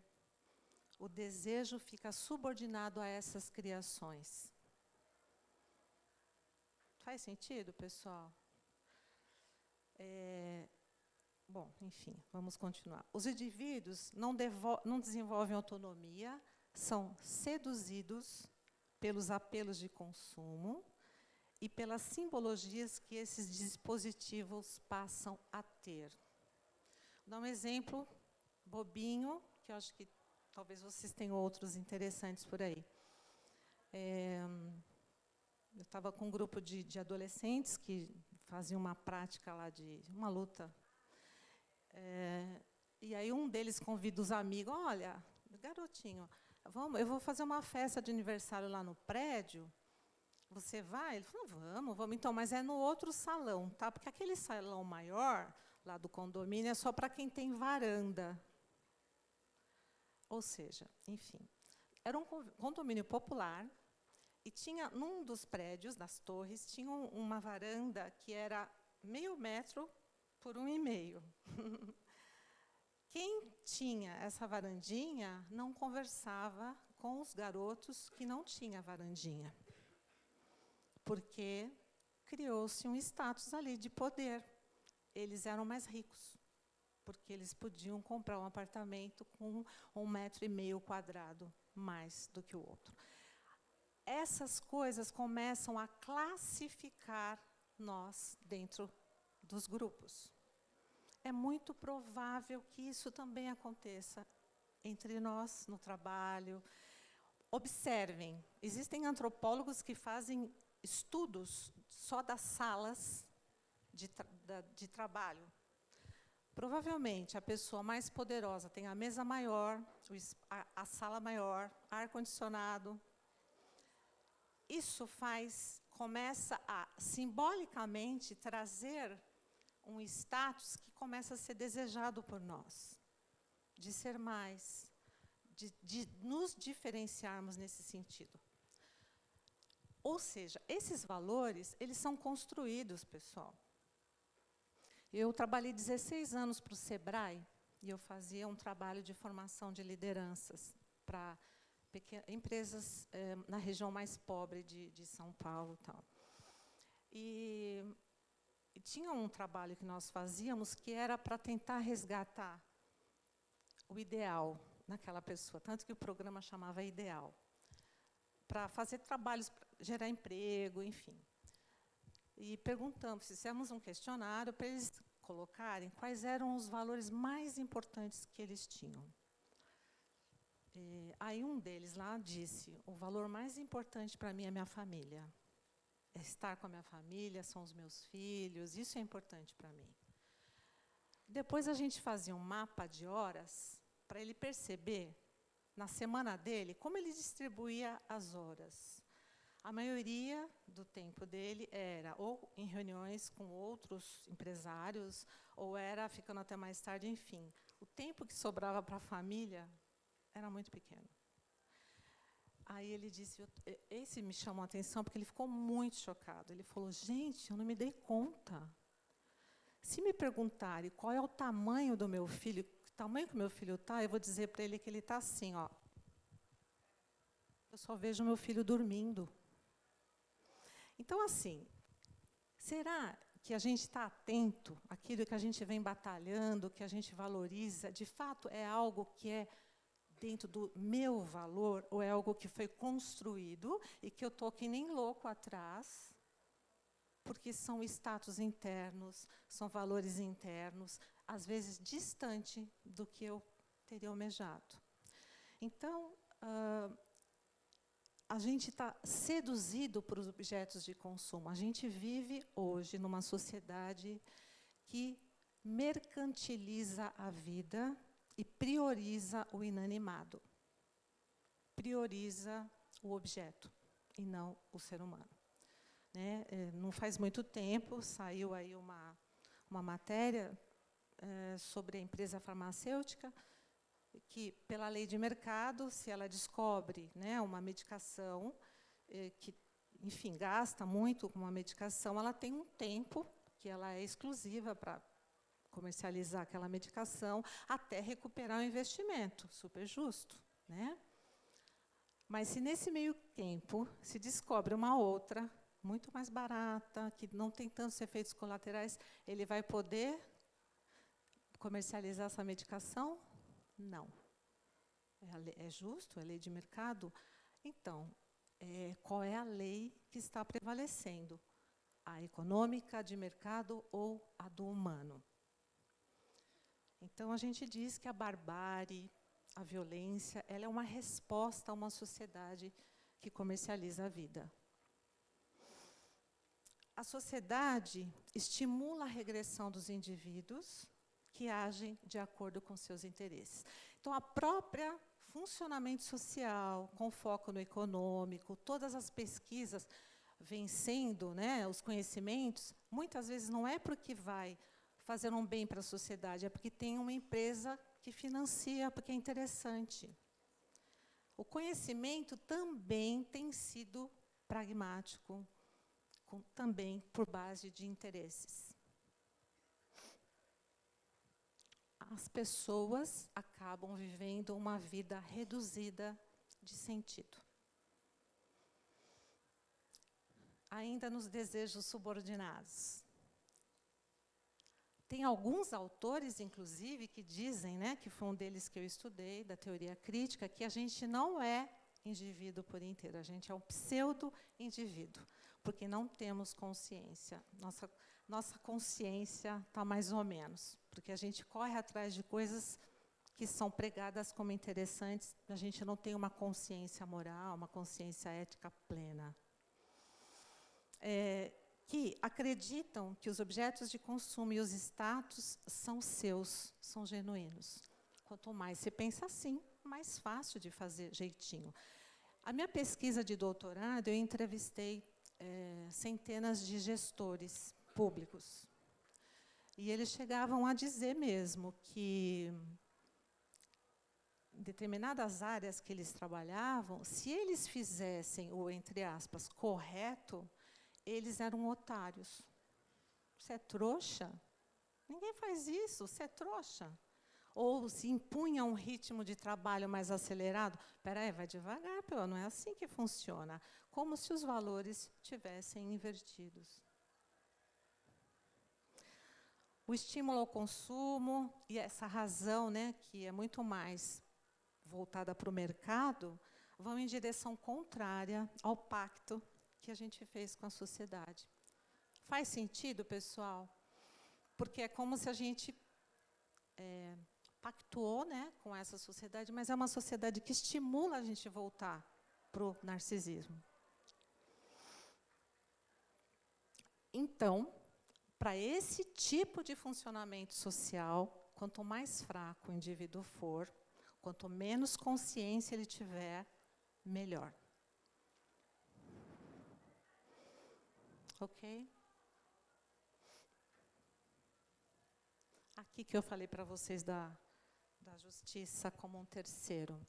O desejo fica subordinado a essas criações. Faz sentido, pessoal? Bom, enfim, vamos continuar. Os indivíduos não desenvolvem autonomia, são seduzidos pelos apelos de consumo e pelas simbologias que esses dispositivos passam a ter. Vou dar um exemplo bobinho, que eu acho que talvez vocês tenham outros interessantes por aí. Eu estava com um grupo de adolescentes que faziam uma prática lá de uma luta. E aí um deles convida os amigos, olha, garotinho, eu vou fazer uma festa de aniversário lá no prédio. Você vai? Ele falou, vamos. Então, mas é no outro salão, tá? Porque aquele salão maior, lá do condomínio, é só para quem tem varanda. Ou seja, enfim, era um condomínio popular e tinha, num dos prédios, das torres, tinha uma varanda que era 0,5 metro por 1,5. Quem tinha essa varandinha não conversava com os garotos que não tinham varandinha, porque criou-se um status ali de poder. Eles eram mais ricos, porque eles podiam comprar um apartamento com 1,5 metro quadrado mais do que o outro. Essas coisas começam a classificar nós dentro dos grupos. É muito provável que isso também aconteça entre nós, no trabalho. Observem, existem antropólogos que fazem estudos só das salas de trabalho. Provavelmente, a pessoa mais poderosa tem a mesa maior, a sala maior, ar-condicionado. Isso começa a, simbolicamente, trazer um status que começa a ser desejado por nós, de ser mais, de nos diferenciarmos nesse sentido. Ou seja, esses valores, eles são construídos, pessoal. Eu trabalhei 16 anos para o Sebrae, e eu fazia um trabalho de formação de lideranças para empresas na região mais pobre de São Paulo. Tal. E tinha um trabalho que nós fazíamos que era para tentar resgatar o ideal naquela pessoa, tanto que o programa chamava Ideal, para fazer trabalhos, para gerar emprego, enfim. E fizemos um questionário para eles colocarem quais eram os valores mais importantes que eles tinham. Aí um deles lá disse, o valor mais importante para mim é minha família. É estar com a minha família, são os meus filhos, isso é importante para mim. Depois a gente fazia um mapa de horas para ele perceber, na semana dele, como ele distribuía as horas. A maioria do tempo dele era ou em reuniões com outros empresários, ou era ficando até mais tarde, enfim. O tempo que sobrava para a família era muito pequeno. Aí ele disse, esse me chamou a atenção, porque ele ficou muito chocado. Ele falou, gente, eu não me dei conta. Se me perguntarem qual é o tamanho do meu filho, o tamanho que o meu filho está, eu vou dizer para ele que ele está assim, ó. Eu só vejo meu filho dormindo. Então, assim, será que a gente está atento àquilo que a gente vem batalhando, que a gente valoriza, de fato é algo que é dentro do meu valor, ou é algo que foi construído e que eu estou que nem louco atrás, porque são status internos, são valores internos, às vezes distante do que eu teria almejado. Então, a gente está seduzido por objetos de consumo. A gente vive hoje numa sociedade que mercantiliza a vida e prioriza o inanimado. Prioriza o objeto e não o ser humano. Né? Não faz muito tempo, saiu aí uma matéria sobre a empresa farmacêutica que, pela lei de mercado, se ela descobre, né, uma medicação que, enfim, gasta muito com uma medicação, ela tem um tempo que ela é exclusiva para comercializar aquela medicação até recuperar o investimento. Super justo, né? Mas se nesse meio tempo se descobre uma outra, muito mais barata, que não tem tantos efeitos colaterais, ele vai poder comercializar essa medicação? Não. É justo? É lei de mercado? Então, qual é a lei que está prevalecendo? A econômica, a de mercado ou a do humano? Então, a gente diz que a barbárie, a violência, ela é uma resposta a uma sociedade que comercializa a vida. A sociedade estimula a regressão dos indivíduos que agem de acordo com seus interesses. Então, a própria funcionamento social, com foco no econômico, todas as pesquisas vencendo, né, os conhecimentos, muitas vezes não é porque vai fazer um bem para a sociedade, é porque tem uma empresa que financia, porque é interessante. O conhecimento também tem sido pragmático, também por base de interesses. As pessoas acabam vivendo uma vida reduzida de sentido. Ainda nos desejos subordinados. Tem alguns autores, inclusive, que dizem, né, que foi um deles que eu estudei, da teoria crítica, que a gente não é indivíduo por inteiro, a gente é um pseudo-indivíduo, porque não temos consciência. Nossa consciência está mais ou menos, porque a gente corre atrás de coisas que são pregadas como interessantes, a gente não tem uma consciência moral, uma consciência ética plena. Que acreditam que os objetos de consumo e os status são seus, são genuínos. Quanto mais você pensa assim, mais fácil de fazer jeitinho. A minha pesquisa de doutorado, eu entrevistei centenas de gestores públicos. E eles chegavam a dizer mesmo que, em determinadas áreas que eles trabalhavam, se eles fizessem o, entre aspas, correto, eles eram otários. Você é trouxa? Ninguém faz isso, você é trouxa. Ou se impunha um ritmo de trabalho mais acelerado. Espera aí, vai devagar, pô, não é assim que funciona. Como se os valores tivessem invertidos. O estímulo ao consumo e essa razão, né, que é muito mais voltada para o mercado, vão em direção contrária ao pacto que a gente fez com a sociedade. Faz sentido, pessoal? Porque é como se a gente pactuou, né, com essa sociedade, mas é uma sociedade que estimula a gente voltar para o narcisismo. Então, para esse tipo de funcionamento social, quanto mais fraco o indivíduo for, quanto menos consciência ele tiver, melhor. Ok? Aqui que eu falei para vocês da justiça como um terceiro.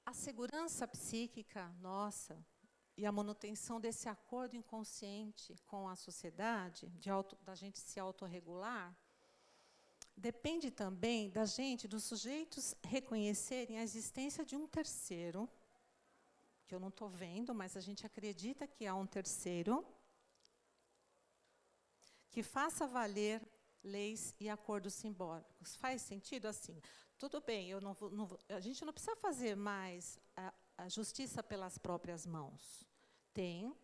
A segurança psíquica nossa e a manutenção desse acordo inconsciente com a sociedade, da gente se autorregular, depende também da gente, dos sujeitos, reconhecerem a existência de um terceiro, que eu não estou vendo, mas a gente acredita que há um terceiro, que faça valer leis e acordos simbólicos. Faz sentido assim? Tudo bem, a gente não precisa fazer mais a justiça pelas próprias mãos. Tem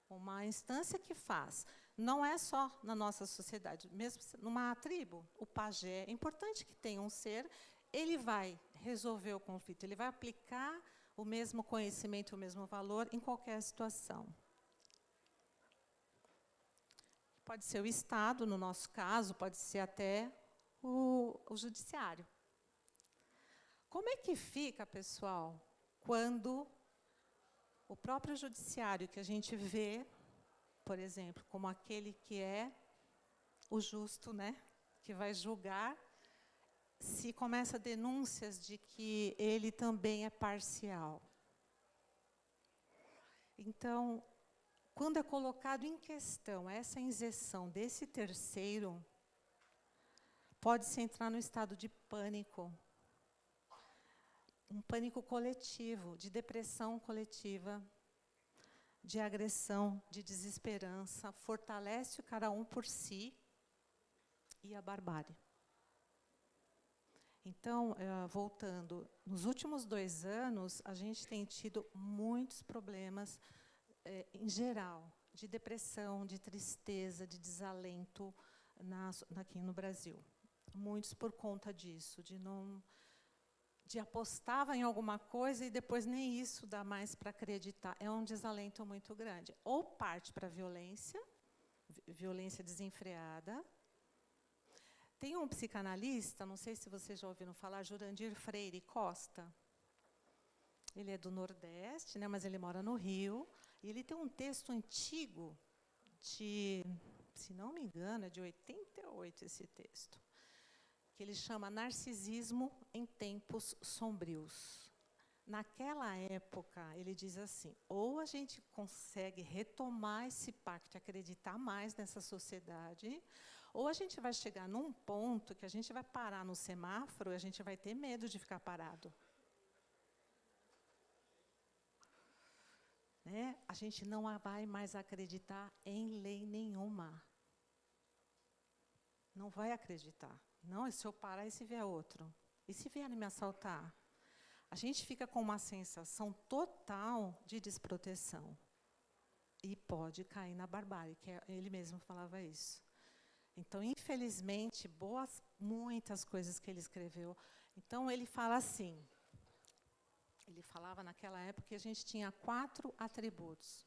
uma instância que faz. Não é só na nossa sociedade, mesmo numa tribo, o pajé, é importante que tenha um ser, ele vai resolver o conflito, ele vai aplicar o mesmo conhecimento, o mesmo valor em qualquer situação. Pode ser o Estado, no nosso caso, pode ser até o Judiciário. Como é que fica, pessoal, quando o próprio Judiciário, que a gente vê, por exemplo, como aquele que é o justo, né, que vai julgar, se começa denúncias de que ele também é parcial? Então, quando é colocado em questão essa injeção desse terceiro, pode-se entrar no estado de pânico, um pânico coletivo, de depressão coletiva, de agressão, de desesperança, fortalece o cada um por si e a barbárie. Então, voltando, nos últimos 2 anos, a gente tem tido muitos problemas, em geral, de depressão, de tristeza, de desalento aqui no Brasil. Muitos por conta disso, de apostava em alguma coisa e depois nem isso dá mais para acreditar. É um desalento muito grande. Ou parte para violência desenfreada. Tem um psicanalista, não sei se vocês já ouviram falar, Jurandir Freire Costa. Ele é do Nordeste, né, mas ele mora no Rio. E ele tem um texto antigo, se não me engano, é de 88 esse texto, que ele chama Narcisismo em Tempos Sombrios. Naquela época, ele diz assim, ou a gente consegue retomar esse pacto e acreditar mais nessa sociedade, ou a gente vai chegar num ponto que a gente vai parar no semáforo e a gente vai ter medo de ficar parado. Né? A gente não vai mais acreditar em lei nenhuma. Não vai acreditar. Não, e se eu parar e se vier outro? E se vierem me assaltar? A gente fica com uma sensação total de desproteção. E pode cair na barbárie, que ele mesmo falava isso. Então, infelizmente, muitas coisas que ele escreveu. Então, ele fala assim, ele falava naquela época que a gente tinha 4 atributos.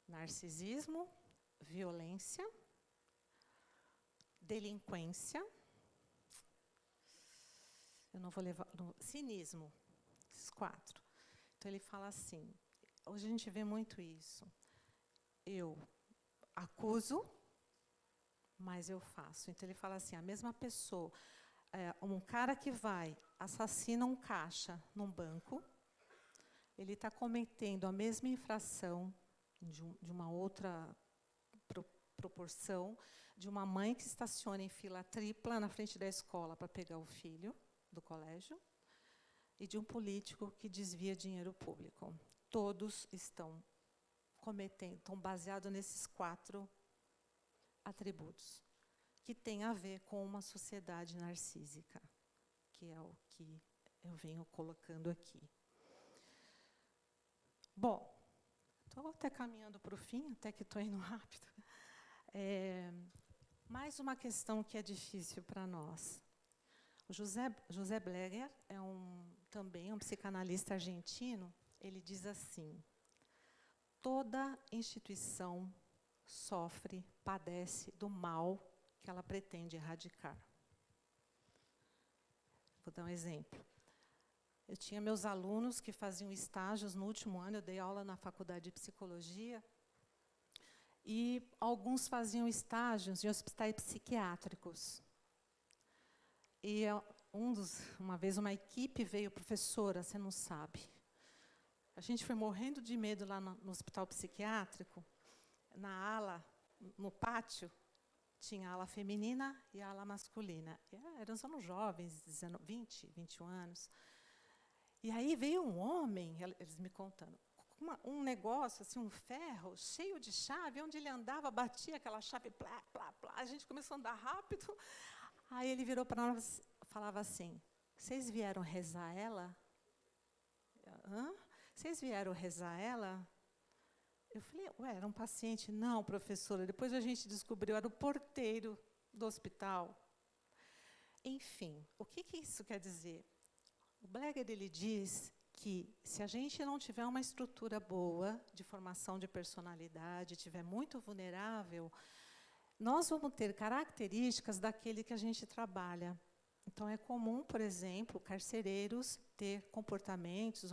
Narcisismo, violência, delinquência, eu não vou levar, cinismo, esses 4. Então, ele fala assim, hoje a gente vê muito isso. Eu acuso, mas eu faço. Então, ele fala assim, a mesma pessoa, um cara que assassina um caixa num banco, ele está cometendo a mesma infração de uma outra proporção, de uma mãe que estaciona em fila tripla na frente da escola para pegar o filho do colégio, e de um político que desvia dinheiro público. Todos estão baseados nesses 4 atributos, que tem a ver com uma sociedade narcísica, que é o que eu venho colocando aqui. Bom, estou até caminhando para o fim, até que estou indo rápido. Mais uma questão que é difícil para nós. O José Bleger também um psicanalista argentino. Ele diz assim, toda instituição sofre, padece do mal que ela pretende erradicar. Vou dar um exemplo. Eu tinha meus alunos que faziam estágios no último ano, eu dei aula na faculdade de psicologia, e alguns faziam estágios em hospitais psiquiátricos. E uma vez uma equipe veio, professora, você não sabe. A gente foi morrendo de medo lá no hospital psiquiátrico, na ala, no pátio, tinha a ala feminina e a ala masculina. Eram só jovens, 20, 21 anos. E aí veio um homem, eles me contando, um negócio, assim, um ferro cheio de chave, onde ele andava, batia aquela chave, plá, plá, plá. A gente começou a andar rápido. Aí ele virou para nós e falava assim, vocês vieram rezar ela? Hã? Vocês vieram rezar ela? Eu falei, era um paciente? Não, professora. Depois a gente descobriu, era o porteiro do hospital. Enfim, o que isso quer dizer? O Bleger, ele diz que, se a gente não tiver uma estrutura boa de formação de personalidade, estiver muito vulnerável, nós vamos ter características daquele que a gente trabalha. Então, é comum, por exemplo, carcereiros ter comportamentos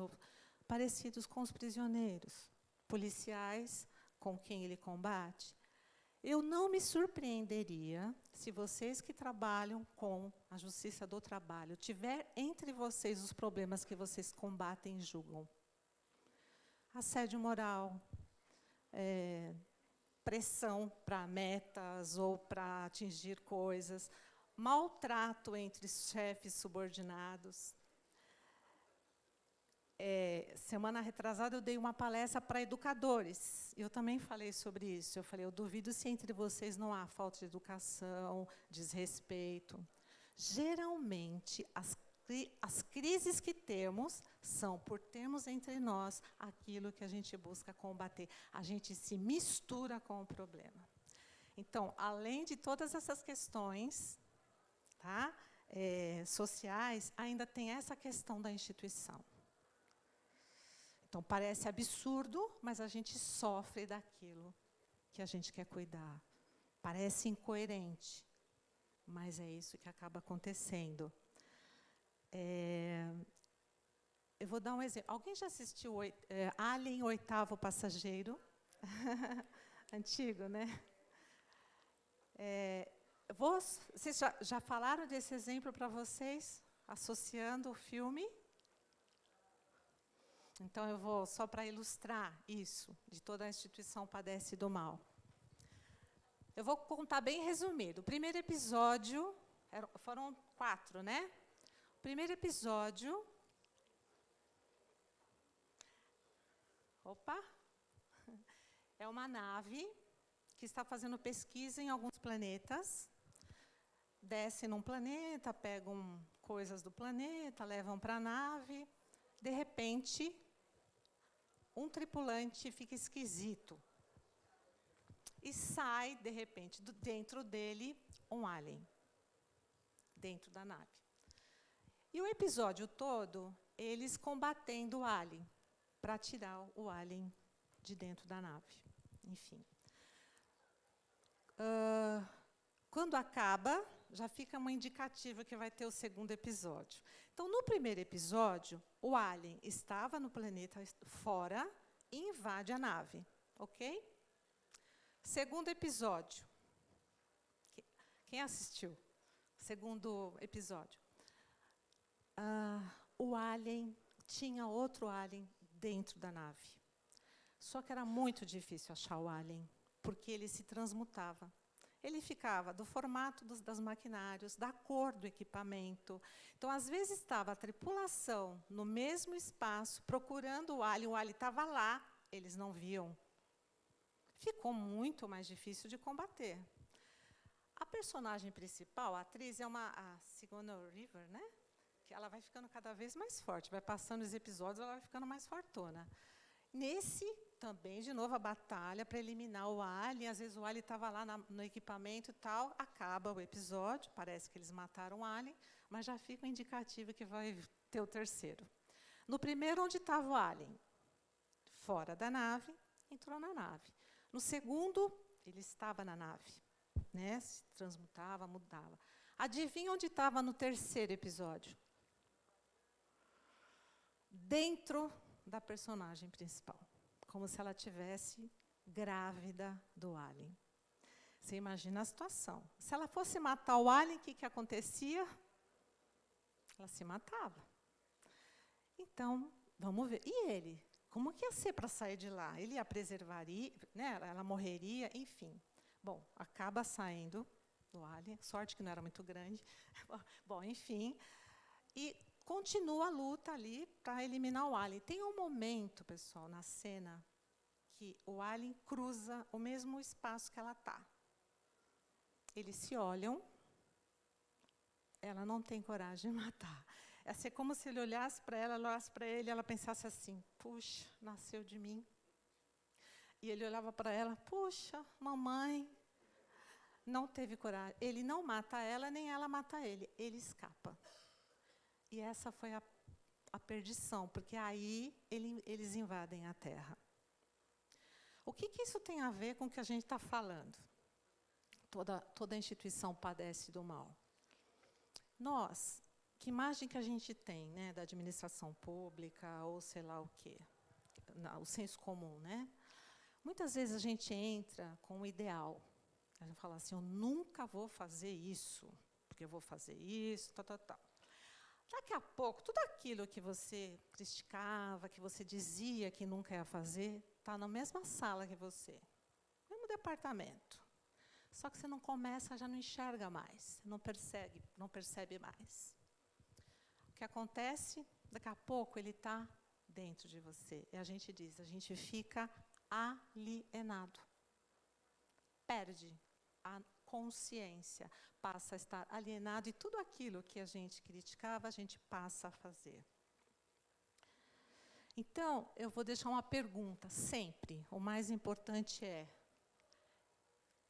parecidos com os prisioneiros, policiais com quem ele combate. Eu não me surpreenderia se vocês que trabalham com a justiça do trabalho tiver entre vocês os problemas que vocês combatem e julgam. Assédio moral, pressão para metas ou para atingir coisas, maltrato entre chefes subordinados. Semana retrasada, eu dei uma palestra para educadores. Eu também falei sobre isso. Eu falei, eu duvido se entre vocês não há falta de educação, desrespeito. Geralmente, as crises que temos são por termos entre nós aquilo que a gente busca combater. A gente se mistura com o problema. Então, além de todas essas questões, tá, sociais, ainda tem essa questão da instituição. Então, parece absurdo, mas a gente sofre daquilo que a gente quer cuidar. Parece incoerente, mas é isso que acaba acontecendo. Eu vou dar um exemplo. Alguém já assistiu Alien, Oitavo Passageiro? Antigo, né? Vocês já falaram desse exemplo para vocês, associando o filme? Então, eu vou, só para ilustrar isso, de toda a instituição padece do mal. Eu vou contar bem resumido. O primeiro episódio, foram 4, né? O primeiro episódio... É uma nave que está fazendo pesquisa em alguns planetas. Desce num planeta, pegam coisas do planeta, levam para a nave. De repente, um tripulante fica esquisito. E sai, de repente, dentro dele, um alien. Dentro da nave. E o episódio todo, eles combatendo o alien, para tirar o alien de dentro da nave. Enfim. Quando acaba, já fica um indicativo que vai ter o segundo episódio. Então, no primeiro episódio, o alien estava no planeta fora e invade a nave. Ok? Segundo episódio. Quem assistiu? Segundo episódio. O alien tinha outro alien dentro da nave. Só que era muito difícil achar o alien, porque ele se transmutava. Ele ficava do formato das maquinários, da cor do equipamento. Então, às vezes, estava a tripulação no mesmo espaço, procurando o alien estava lá, eles não viam. Ficou muito mais difícil de combater. A personagem principal, a atriz, a Sigourney Weaver, né? Que ela vai ficando cada vez mais forte, vai passando os episódios, ela vai ficando mais fortuna. Nesse, também, de novo, a batalha para eliminar o alien. Às vezes, o alien estava lá no equipamento e tal. Acaba o episódio, parece que eles mataram o alien, mas já fica um indicativo que vai ter o terceiro. No primeiro, onde estava o alien? Fora da nave, entrou na nave. No segundo, ele estava na nave, né? Se transmutava, mudava. Adivinha onde estava no terceiro episódio? Dentro da personagem principal, como se ela tivesse grávida do alien. Você imagina a situação. Se ela fosse matar o alien, o que acontecia? Ela se matava. Então, vamos ver. E ele? Como que ia ser para sair de lá? Ele a preservaria, né? Ela morreria, enfim. Bom, acaba saindo do alien. Sorte que não era muito grande. Bom, enfim. E continua a luta ali para eliminar o alien. Tem um momento, pessoal, na cena, que o alien cruza o mesmo espaço que ela está. Eles se olham, ela não tem coragem de matar. É assim, como se ele olhasse para ela olhasse para ele, e ela pensasse assim, puxa, nasceu de mim. E ele olhava para ela, puxa, mamãe, não teve coragem. Ele não mata ela, nem ela mata ele. Ele escapa. E essa foi a perdição, porque aí eles invadem a Terra. O que isso tem a ver com o que a gente está falando? toda instituição padece do mal. Nós, que imagem que a gente tem, né, da administração pública, ou sei lá o quê, o senso comum, né? Muitas vezes a gente entra com um ideal. A gente fala assim, eu nunca vou fazer isso, porque eu vou fazer isso, tal, tal, tal. Daqui a pouco, tudo aquilo que você criticava, que você dizia que nunca ia fazer, está na mesma sala que você, no mesmo departamento. Só que você não começa, já não enxerga mais, não percebe mais. O que acontece? Daqui a pouco ele está dentro de você. E a gente diz, a gente fica alienado. Perde a consciência, passa a estar alienado e tudo aquilo que a gente criticava, a gente passa a fazer. Então, eu vou deixar uma pergunta, sempre. O mais importante é,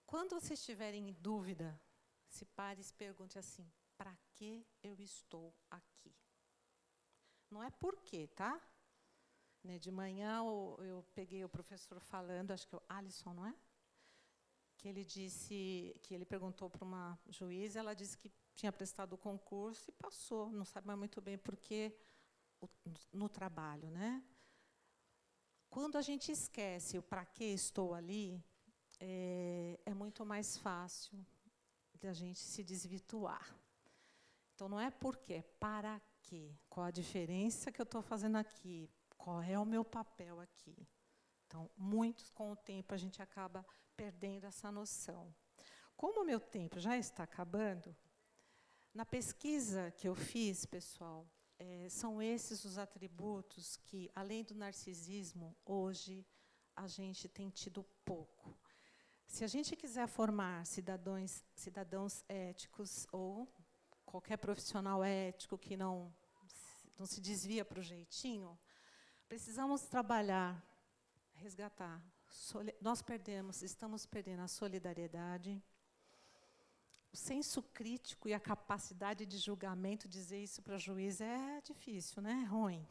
quando vocês estiverem em dúvida, se pare e se pergunte assim, para que eu estou aqui? Não é por quê, tá? De manhã eu peguei o professor falando, acho que é o Alisson, não é? Que ele disse, que ele perguntou para uma juíza, ela disse que tinha prestado o concurso e passou, não sabe mais muito bem por quê no trabalho, né? Quando a gente esquece o para que estou ali, é muito mais fácil de a gente se desvirtuar. Então, não é por quê, é para quê? Qual a diferença que eu estou fazendo aqui? Qual é o meu papel aqui? Então, muitos, com o tempo, a gente acaba perdendo essa noção. Como o meu tempo já está acabando, na pesquisa que eu fiz, pessoal, são esses os atributos que, além do narcisismo, hoje a gente tem tido pouco. Se a gente quiser formar cidadãos éticos ou qualquer profissional ético que não se desvia para o jeitinho, precisamos trabalhar, resgatar. Nós estamos perdendo a solidariedade, o senso crítico e a capacidade de julgamento. Dizer isso para o juiz é difícil, né? É ruim.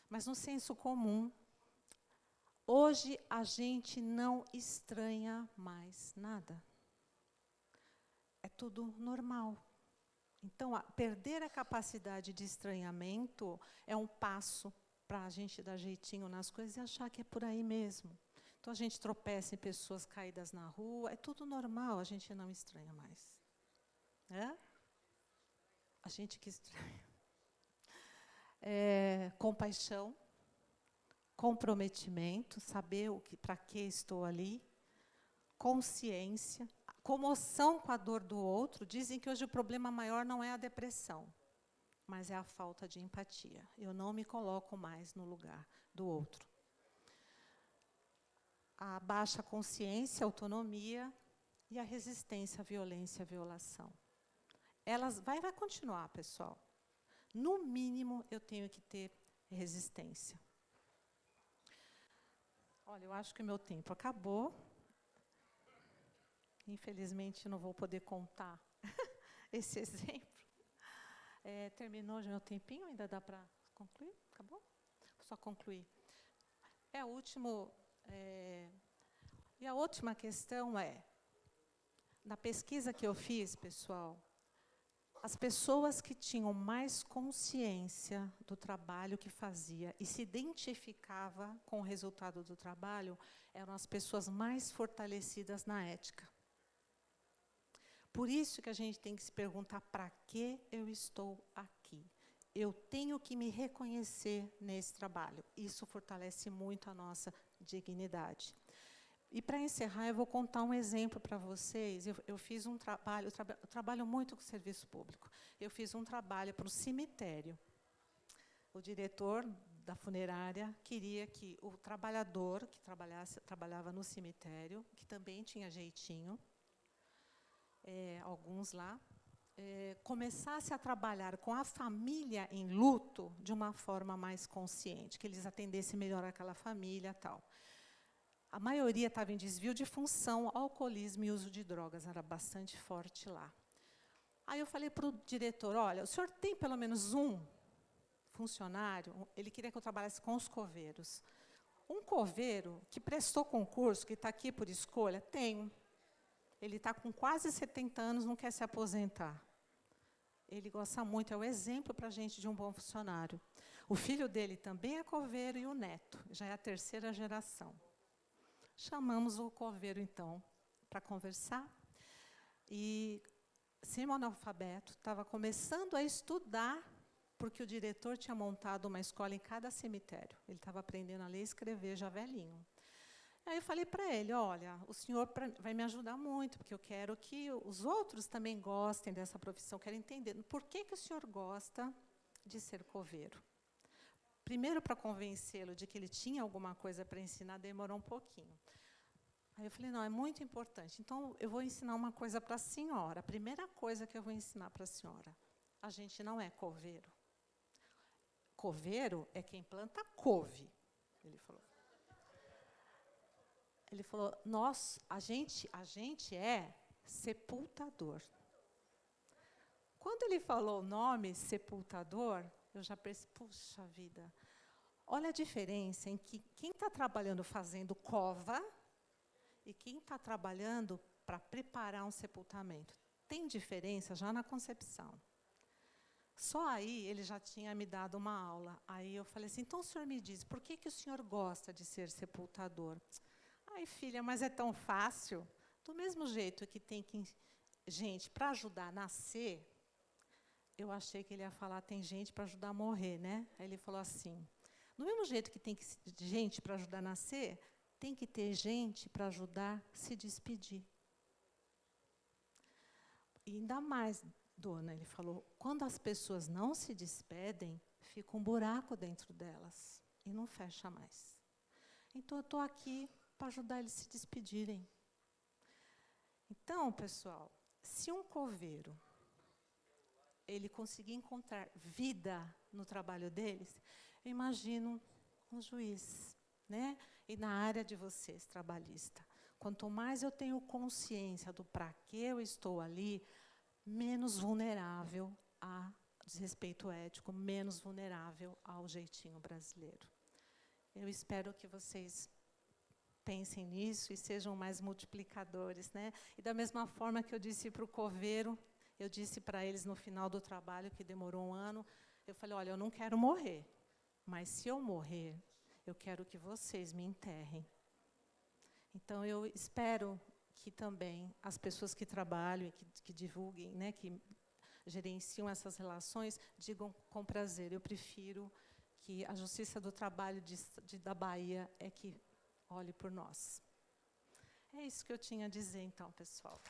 Mas no senso comum, hoje a gente não estranha mais nada. É tudo normal. Então, perder a capacidade de estranhamento é um passo para a gente dar jeitinho nas coisas e achar que é por aí mesmo. Então, a gente tropeça em pessoas caídas na rua, é tudo normal, a gente não estranha mais. A gente que estranha. Compaixão, comprometimento, saber para que estou ali, consciência, comoção com a dor do outro. Dizem que hoje o problema maior não é a depressão, mas é a falta de empatia. Eu não me coloco mais no lugar do outro. A baixa consciência, a autonomia e a resistência à violência e à violação. Elas vai continuar, pessoal. No mínimo, eu tenho que ter resistência. Olha, eu acho que o meu tempo acabou. Infelizmente, não vou poder contar esse exemplo. Terminou já meu tempinho? Ainda dá para concluir? Acabou? Vou só concluir. E a última questão é, na pesquisa que eu fiz, pessoal, as pessoas que tinham mais consciência do trabalho que fazia e se identificava com o resultado do trabalho eram as pessoas mais fortalecidas na ética. Por isso que a gente tem que se perguntar para que eu estou aqui. Eu tenho que me reconhecer nesse trabalho. Isso fortalece muito a nossa dignidade. E, para encerrar, eu vou contar um exemplo para vocês. Eu fiz um trabalho, eu trabalho muito com o serviço público. Eu fiz um trabalho para o cemitério. O diretor da funerária queria que o trabalhador que trabalhava no cemitério, que também tinha jeitinho, alguns lá, começasse a trabalhar com a família em luto de uma forma mais consciente, que eles atendessem melhor aquela família e tal. A maioria estava em desvio de função, alcoolismo e uso de drogas, era bastante forte lá. Aí eu falei para o diretor, olha, o senhor tem pelo menos um funcionário, ele queria que eu trabalhasse com os coveiros. Um coveiro que prestou concurso, que está aqui por escolha, tenho. Ele está com quase 70 anos, não quer se aposentar. Ele gosta muito, é o exemplo para a gente de um bom funcionário. O filho dele também é coveiro e o neto, já é a terceira geração. Chamamos o coveiro, então, para conversar. E, semi-analfabeto, estava começando a estudar, porque o diretor tinha montado uma escola em cada cemitério. Ele estava aprendendo a ler e escrever já velhinho. Aí eu falei para ele, olha, o senhor vai me ajudar muito, porque eu quero que os outros também gostem dessa profissão, quero entender por que o senhor gosta de ser coveiro. Primeiro, para convencê-lo de que ele tinha alguma coisa para ensinar, demorou um pouquinho. Aí eu falei, não, é muito importante. Então, eu vou ensinar uma coisa para a senhora. A primeira coisa que eu vou ensinar para a senhora, a gente não é coveiro. Coveiro é quem planta couve, ele falou. Ele falou, a gente é sepultador. Quando ele falou o nome sepultador, eu já pensei, puxa vida, olha a diferença em que quem está trabalhando fazendo cova e quem está trabalhando para preparar um sepultamento. Tem diferença já na concepção. Só aí ele já tinha me dado uma aula. Aí eu falei assim, então o senhor me diz, por que o senhor gosta de ser sepultador? Ai, filha, mas é tão fácil. Do mesmo jeito que tem gente para ajudar a nascer, eu achei que ele ia falar, tem gente para ajudar a morrer, né? Aí ele falou assim, do mesmo jeito que tem gente para ajudar a nascer, tem que ter gente para ajudar a se despedir. E ainda mais, dona, ele falou, quando as pessoas não se despedem, fica um buraco dentro delas e não fecha mais. Então, eu estou aqui para ajudar eles a se despedirem. Então, pessoal, se um coveiro ele conseguir encontrar vida no trabalho deles, eu imagino um juiz, né? E na área de vocês, trabalhista. Quanto mais eu tenho consciência do para que eu estou ali, menos vulnerável a desrespeito ético, menos vulnerável ao jeitinho brasileiro. Eu espero que vocês pensem nisso e sejam mais multiplicadores, né? E da mesma forma que eu disse para o coveiro, eu disse para eles no final do trabalho, que demorou 1 ano, eu falei, olha, eu não quero morrer, mas se eu morrer, eu quero que vocês me enterrem. Então, eu espero que também as pessoas que trabalham, que divulguem, né, que gerenciam essas relações, digam com prazer, eu prefiro que a Justiça do Trabalho da Bahia é que olhe por nós. É isso que eu tinha a dizer, então, pessoal.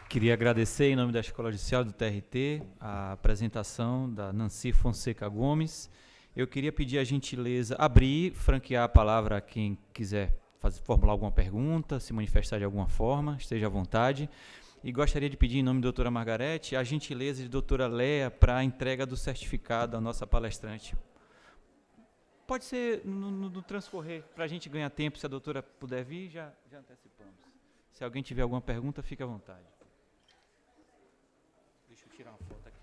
Queria agradecer, em nome da Escola Judicial do TRT, a apresentação da Nancy Fonseca Gomes. Eu queria pedir a gentileza, franquear a palavra a quem quiser formular alguma pergunta, se manifestar de alguma forma, esteja à vontade. E gostaria de pedir, em nome da doutora Margarete, a gentileza de doutora Léa para a entrega do certificado à nossa palestrante. Pode ser no transcorrer, para a gente ganhar tempo, se a doutora puder vir, já antecipamos. Se alguém tiver alguma pergunta, fique à vontade. Deixa eu tirar uma foto aqui.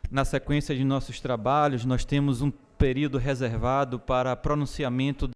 Na sequência de nossos trabalhos, nós temos um período reservado para pronunciamento